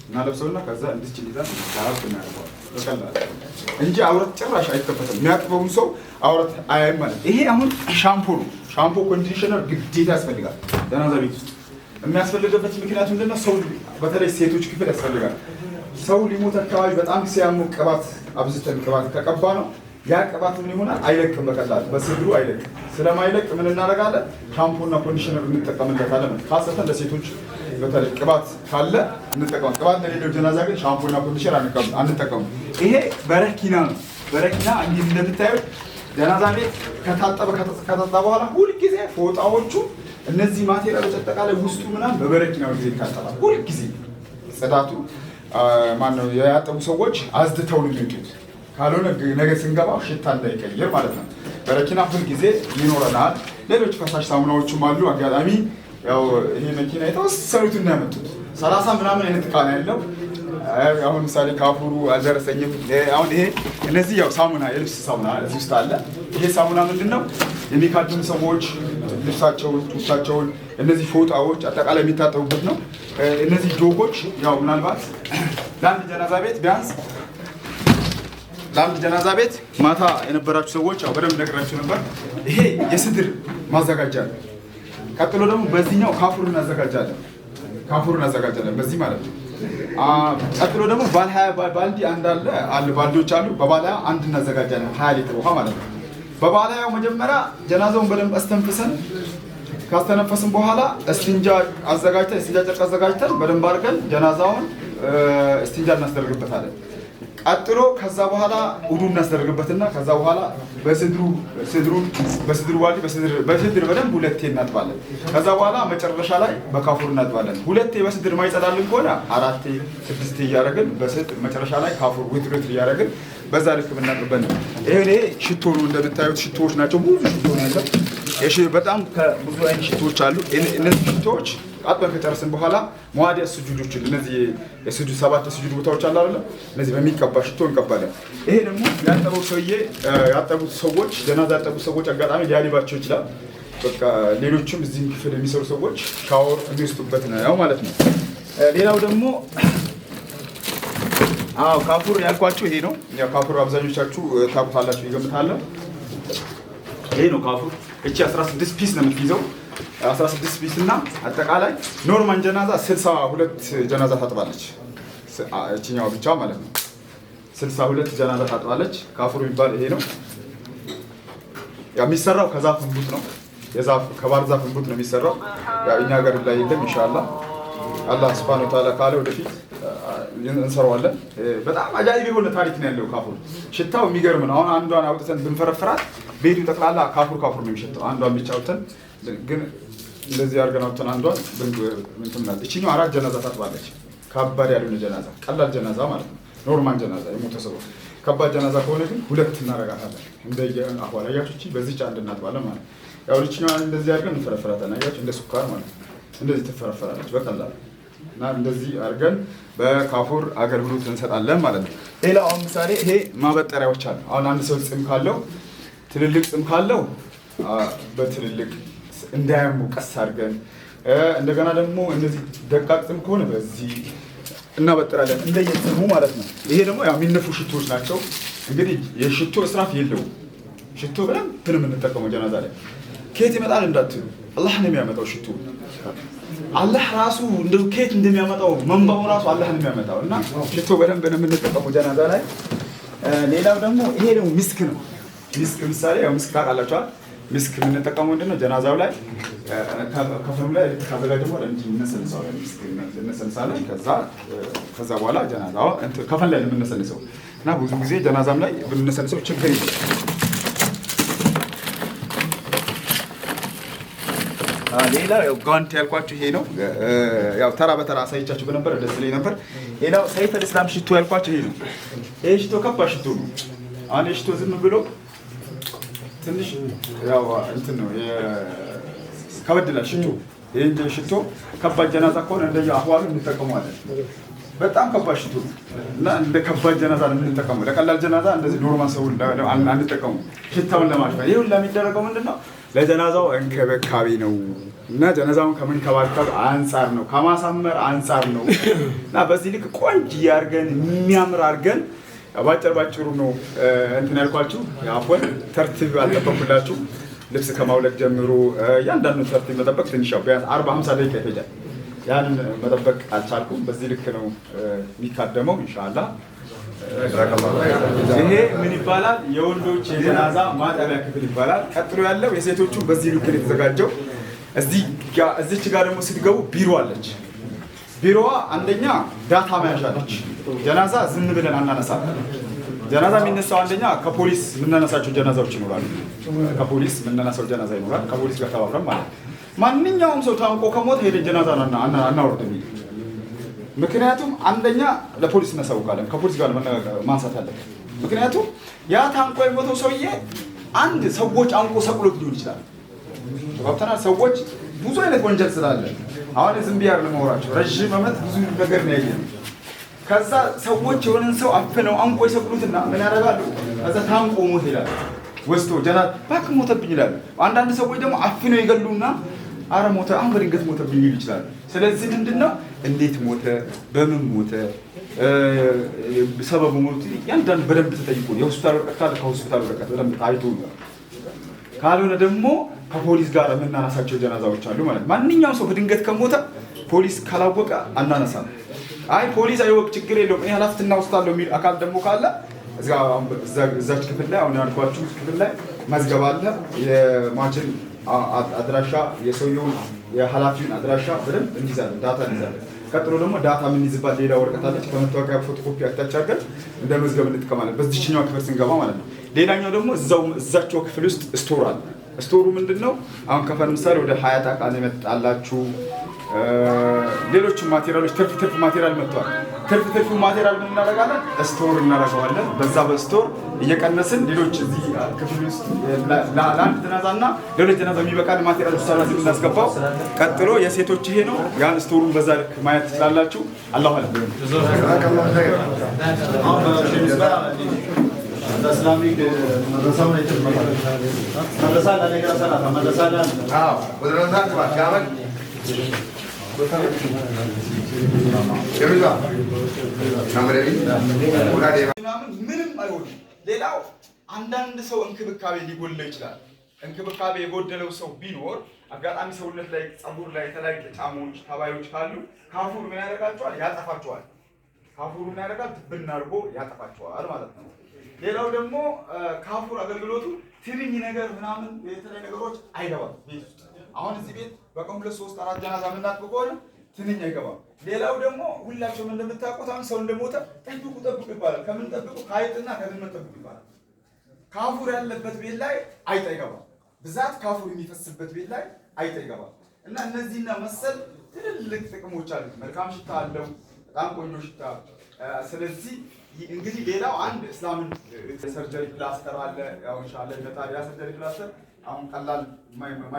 እናለብሰውና ከዛ እንድች ይዛን ታራፍ እናደርገዋለን በቀላል እንጂ አውረት ጭራሽ አይከፈትም። የሚያጥበውን ሰው አውረት አያይም ማለት። ይሄ አሁን ሻምፖ ነው። ሻምፖ ኮንዲሽነር ግዴታ ያስፈልጋል ጀናዛ ቤት ውስጥ። የሚያስፈልግበት ምክንያቱ ምንድነው? ሰው በተለይ ሴቶች ክፍል ያስፈልጋል። ሰው ሊሞት አካባቢ በጣም ሲያሙ ቅባት አብዝተን ቅባት ከቀባ ነው ያ ቅባት ምን ይሆናል? አይለቅም፣ በቀላል በስድሩ አይለቅም። ስለማይለቅ ምን እናደርጋለን? ሻምፖና ኮንዲሽነር እንጠቀምለታለን። ካሰተን ለሴቶች በተለይ ቅባት ካለ እንጠቀማለን። ቅባት ለሌለው ጀናዛ ግን ሻምፖና ኮንዲሽነር አንጠቀምም። ይሄ በረኪና ነው። በረኪና እንዲህ እንደምታዩት ጀናዛ ቤት ከታጠበ በኋላ ሁልጊዜ ፎጣዎቹ እነዚህ ማቴሪያሎች አጠቃላይ ውስጡ ምናምን በበረኪናው ጊዜ ይታጠባል። ሁልጊዜ ጽዳቱ ማነው ያጠቡ ሰዎች አዝድተው ነው የሚወጡት። ካልሆነ ነገ ስንገባ ሽታ እንዳይቀየር ማለት ነው። በረኪና ሁልጊዜ ይኖረናል። ሌሎች ፈሳሽ ሳሙናዎችም አሉ። አጋጣሚ ያው ይሄ መኪና የተወሰኑትን ነው ያመጡት። 30 ምናምን አይነት ዕቃ ነው ያለው። አሁን ምሳሌ ካፉሩ አልደረሰኝም። አሁን ይሄ እነዚህ ያው ሳሙና የልብስ ሳሙና እዚህ ውስጥ አለ። ይሄ ሳሙና ምንድነው? የሚካድሙ ሰዎች ልብሳቸውን፣ ጡታቸውን፣ እነዚህ ፎጣዎች አጠቃላይ የሚታጠቡበት ነው። እነዚህ ጆጎች ያው ምናልባት ለአንድ ጀናዛ ቤት ቢያንስ ለአንድ ጀናዛ ቤት ማታ የነበራችሁ ሰዎች ያው በደንብ ነግራችሁ ነበር። ይሄ የስድር ማዘጋጃ ነው። ቀጥሎ ደግሞ በዚህኛው ካፉሩን እናዘጋጃለን በዚህ ማለት ነው። ቀጥሎ ደግሞ ባለ 20 ባልዲ አለ ባልዲዎች አሉ። በባለ 20 አንድ እናዘጋጃለን 20 ሊትር ውሃ ማለት ነው። በባለ 20 መጀመሪያ ጀናዛውን በደንብ አስተንፍሰን ካስተነፈስን በኋላ እስቲንጃ ጨርቅ አዘጋጅተን በደንብ አድርገን ጀናዛውን እስቲንጃ እናስደርግበታለን። ቀጥሎ ከዛ በኋላ ውዱ እናስደርግበትና ከዛ በኋላ በስድሩ ባልዲ በስድር በደንብ ሁለቴ እናጥባለን። ከዛ በኋላ መጨረሻ ላይ በካፉር እናጥባለን። ሁለቴ በስድር ማይጸዳልን ከሆነ 4 6 እያደረግን በስድር መጨረሻ ላይ ካፉር ዊትር እያደረግን በዛ ልክ ብናጥብበት ነው። ይሄ ሽቶ ነው። እንደምታዩት ሽቶዎች ናቸው። ብዙ ሽቶ ነው ያለው። በጣም ብዙ አይነት ሽቶዎች አሉ። እነዚህ ሽቶዎች አጥበን ከጨረስን በኋላ መዋዲያ ስጁዶችን እነዚህ የስጁድ 7 የስጁድ ቦታዎች አሉ አይደል? እነዚህ በሚቀባ ሽቶ እንቀባለን። ይሄ ደግሞ ያጠቡት ሰዎች ጀናዛ ያጠቡት ሰዎች አጋጣሚ ሊያሊባቸው ይችላል። በቃ ሌሎችም እዚህም ክፍል የሚሰሩ ሰዎች ሻወር የሚወስዱበት ነው ማለት ነው። ሌላው ደግሞ ካፉር ያልኳችሁ ይሄ ነው። ያው ካፉር አብዛኞቻችሁ ታውቁታላችሁ ይገምታለሁ። ይሄ ነው ካፉር። እቺ 16 ፒስ ነው የምትይዘው። 16 ፒስ እና አጠቃላይ ኖርማል ጀናዛ 62 ጀናዛ ታጥባለች። እቺኛው ብቻ ማለት ነው 62 ጀናዛ ታጥባለች። ካፉር የሚባል ይሄ ነው። የሚሰራው ከዛፍ እንቡጥ ነው። ከባህር ዛፍ እንቡጥ ነው የሚሰራው። ያው እኛ ሀገር ላይ የለም። ኢንሻአላህ አላህ Subhanahu Wa Ta'ala ካለ ወደፊት እንሰራዋለን። በጣም አጃኢብ የሆነ ታሪክ ነው ያለው ካፉር። ሽታው የሚገርም ነው። አሁን አንዷን አውጥተን ብንፈረፍራት ቤቱ ጠቅላላ ካፉር ነው የሚሸተው። አንዷን ብቻ አውጥተን ግን እንደዚህ አድርገን አውጥተን አንዷን እንትምናል። እቺኛው 4 ጀናዛ ታጥባለች። ከባድ ያልሆነ ጀናዛ፣ ቀላል ጀናዛ ማለት ነው። ኖርማል ጀናዛ የሞተ ሰው። ከባድ ጀናዛ ከሆነ ግን 2 እናረጋታለን። እንደየ አህዋል አያችሁ። እቺ በዚህ ጫንድ እናጥባለን ማለት ነው። ያው እቺኛው እንደዚህ አድርገን እንፈረፍራታለን። አያችሁ እንደ ሱካር ማለት ነው። እንደዚህ ትፈረፈራለች በቀላል እና እንደዚህ አድርገን በካፉር አገልግሎት እንሰጣለን ማለት ነው። ሌላው አሁን ምሳሌ ይሄ ማበጠሪያዎች አሉ። አሁን አንድ ሰው ጽም ካለው ትልልቅ ጽም ካለው በትልልቅ እንዳያሙ ቀስ አድርገን እንደገና ደግሞ እነዚህ ደቃቅ ጽም ከሆነ በዚህ እናበጥራለን እንደየጽሙ ማለት ነው። ይሄ ደግሞ ያው የሚነፉ ሽቶዎች ናቸው። እንግዲህ የሽቶ እስራፍ የለውም። ሽቶ በደንብ ነው የምንጠቀመው ጀናዛ ላይ። ከየት ይመጣል እንዳትሉ አላህ ነው የሚያመጣው ሽቶ። አላህ ራሱ እንደው ከየት እንደሚያመጣው መንባው ራሱ አላህ ነው የሚያመጣው እና ሽቶ በደንብ ነው የምንጠቀመው ጀናዛ ላይ። ሌላው ደግሞ ይሄ ደግሞ ምስክ ነው። ምስክ ምሳሌ ያው ምስክ ታውቃላችሁ። ምስክ የምንጠቀመው ምንድነው ጀናዛው ላይ ከፈኑ ላይ ካዘጋጀ በኋላ እንጂ እንሰልሳለን። ምስክ እንሰልሳለን። ከዛ በኋላ ጀናዛው ከፈን ላይ የምንሰልሰው እና ብዙ ጊዜ ጀናዛም ላይ ብንሰልሰው ችግር የለም። ሌላ ያው ጓንት ያልኳችሁ ይሄ ነው። ያው ተራ በተራ አሳይቻችሁ በነበር ደስ ይለኝ ነበር። ሌላው ሰይፈ እስላም ሽቶ ያልኳችሁ ይሄ ነው። ይሄ ሽቶ ከባድ ሽቶ ነው። አሁን ሽቶ ዝም ብሎ ትንሽ ያው እንትን ነው ከበድ ይላል ሽቶ። ይሄ ሽቶ ከባድ ጀናዛ ከሆነ እንደየ አህዋሉ እንጠቀመዋለን። በጣም ከባድ ሽቶ እና እንደ ከባድ ጀናዛ ነው የምንጠቀመው። ለቀላል ጀናዛ እንደዚህ ኖርማል ሰው አንጠቀሙ። ሽታውን ለማሽፋት ይሄ ሁላ የሚደረገው ምንድነው? ለጀናዛው እንክብካቤ ነው እና ጀናዛውን ከመንከባከብ አንጻር ነው፣ ከማሳመር አንጻር ነው እና በዚህ ልክ ቆንጆ አድርገን የሚያምር አድርገን ባጭሩ ነው እንትን ያልኳችሁ። ያፎን ተርቲብ አልጠበቅኩላችሁ። ልብስ ከማውለቅ ጀምሮ እያንዳንዱን ተርቲብ መጠበቅ ትንሽ ያው ቢያንስ 40-50 ደቂቃ ይፈጃል። ያንን መጠበቅ አልቻልኩም። በዚህ ልክ ነው የሚካደመው ኢንሻአላህ። ይሄ ምን ይባላል? የወንዶች የጀናዛ ማጠቢያ ክፍል ይባላል። ቀጥሎ ያለው የሴቶቹ በዚህ ልክ ነው የተዘጋጀው። እዚች ጋር ደግሞ ስትገቡ ቢሮ አለች። ቢሮዋ አንደኛ ዳታ መያዣ ነች። ጀናዛ ዝም ብለን አናነሳም። ጀናዛ የሚነሳው አንደኛ ከፖሊስ የምናነሳቸው ጀናዛዎች ይኖራሉ። ከፖሊስ የምናነሳው ጀናዛ ይኖራል። ከፖሊስ ጋር ተባብረን ማለት ማንኛውም ሰው ታንቆ ከሞት ሄደን ጀናዛ አናወርድም። ምክንያቱም አንደኛ ለፖሊስ እናሳውቃለን። ከፖሊስ ጋር ማንሳት አለብን። ምክንያቱም ያ ታንቆ የሞተው ሰውዬ አንድ ሰዎች አንቆ ሰቅሎት ሊሆን ይችላል። ተባብተናል። ሰዎች ብዙ አይነት ወንጀል ስላለ አሁን ዝም ብዬ አይደለም የማወራቸው። ረጅም ዓመት ብዙ ነገር ነው ያየነው። ከዛ ሰዎች የሆነን ሰው አፍነው አንቆ ይሰቅሉትና ምን ያደርጋሉ? ከዛ ታንቆ ሞት ይላል። ወስቶ ጀናዛ ባክ ሞተብኝ ይላል። አንዳንድ ሰዎች ደግሞ አፍነው ይገሉና አረ ሞተ አሁን በድንገት ሞተብኝ ይሉ ይችላል። ስለዚህ ምንድነው እንዴት ሞተ፣ በምን ሞተ፣ ሰበቡ ሞት ያንዳንዱ በደንብ ተጠይቆ የሆስፒታል ወረቀት ካለ ከሆስፒታል ወረቀት በደንብ ታይቶ ካልሆነ ደግሞ ከፖሊስ ጋር የምናነሳቸው ጀናዛዎች አሉ ማለት። ማንኛውም ሰው በድንገት ከሞተ ፖሊስ ካላወቀ አናነሳም። አይ ፖሊስ አይወቅ ችግር የለውም እኔ ኃላፊነትና ወስዳለሁ የሚል አካል ደግሞ ካለ እዛች ክፍል ላይ አሁን ያልኳችሁ ክፍል ላይ መዝገብ አለ። የማችን አድራሻ የሰውየውን የኃላፊውን አድራሻ በደንብ እንይዛለን፣ ዳታ እንይዛለን። ቀጥሎ ደግሞ ዳታ የምንይዝባት ሌላ ወረቀት አለች። ከመታወቂያ ፎቶኮፒ አታች አድርገን እንደ መዝገብ እንጠቀማለን በዚህኛው ክፍል ስንገባ ማለት ነው። ሌላኛው ደግሞ እዛቸው ክፍል ውስጥ ስቶር አለ። ስቶሩ ምንድነው? አሁን ከፈን ምሳሌ ወደ 20 ጣቃን የመጣላችሁ ሌሎችም ማቴሪያሎች ትርፍ ማቴሪያል መጥቷል። ትርፍ ማቴሪያል ምን እናደርጋለን? ስቶር እናደርገዋለን። በዛ በስቶር እየቀነስን ሌሎች እዚህ ክፍል ውስጥ ለአንድ ጀናዛና ሌሎች ጀናዛ የሚበቃል ማቴሪያል ውስጥ አላዚህ እናስገባው። ቀጥሎ የሴቶች ይሄ ነው። ያን ስቶሩን በዛ ልክ ማየት ትችላላችሁ። አላሁ አለም እስላሚክ መድረሳው ላይ መድረሳ ለነገር ሰላታ መድረሳ ምንም አይሆንም። ሌላው አንዳንድ ሰው እንክብካቤ ሊጎድለው ይችላል። እንክብካቤ የጎደለው ሰው ቢኖር አጋጣሚ ሰውነት ላይ ፀጉር ላይ የተለያዩ ጫሞች ተባዮች ካሉ ካፉር ምን ያደርጋቸዋል? ያጠፋቸዋል። ካፉር ምን ያደርጋል? ብን አድርጎ ያጠፋቸዋል ማለት ነው። ሌላው ደግሞ ካፉር አገልግሎቱ ትንኝ ነገር ምናምን የተለያዩ ነገሮች አይገባም ቤት ውስጥ። አሁን እዚህ ቤት በቀን 2-3-4 ጀናዛ የምናጥብ ከሆነ ትንኝ አይገባም። ሌላው ደግሞ ሁላችሁም እንደምታውቁት አሁን ሰው እንደሞተ ጠብቁ ይባላል። ከምን ጠብቁ? ከአይጥና ከድመት ጠብቁ ይባላል። ካፉር ያለበት ቤት ላይ አይጥ አይገባም። ብዛት ካፉር የሚፈስበት ቤት ላይ አይጥ አይገባም። እና እነዚህና መሰል ትልልቅ ጥቅሞች አሉት። መልካም ሽታ አለው፣ በጣም ቆንጆ ሽታ። ስለዚህ እንግዲህ ሌላው አንድ እስላምን ሰርጀሪ ፕላስተር አለ። ያው ኢንሻአላህ ይመጣል ያ ሰርጀሪ ፕላስተር አሁን ቀላል ማይቆም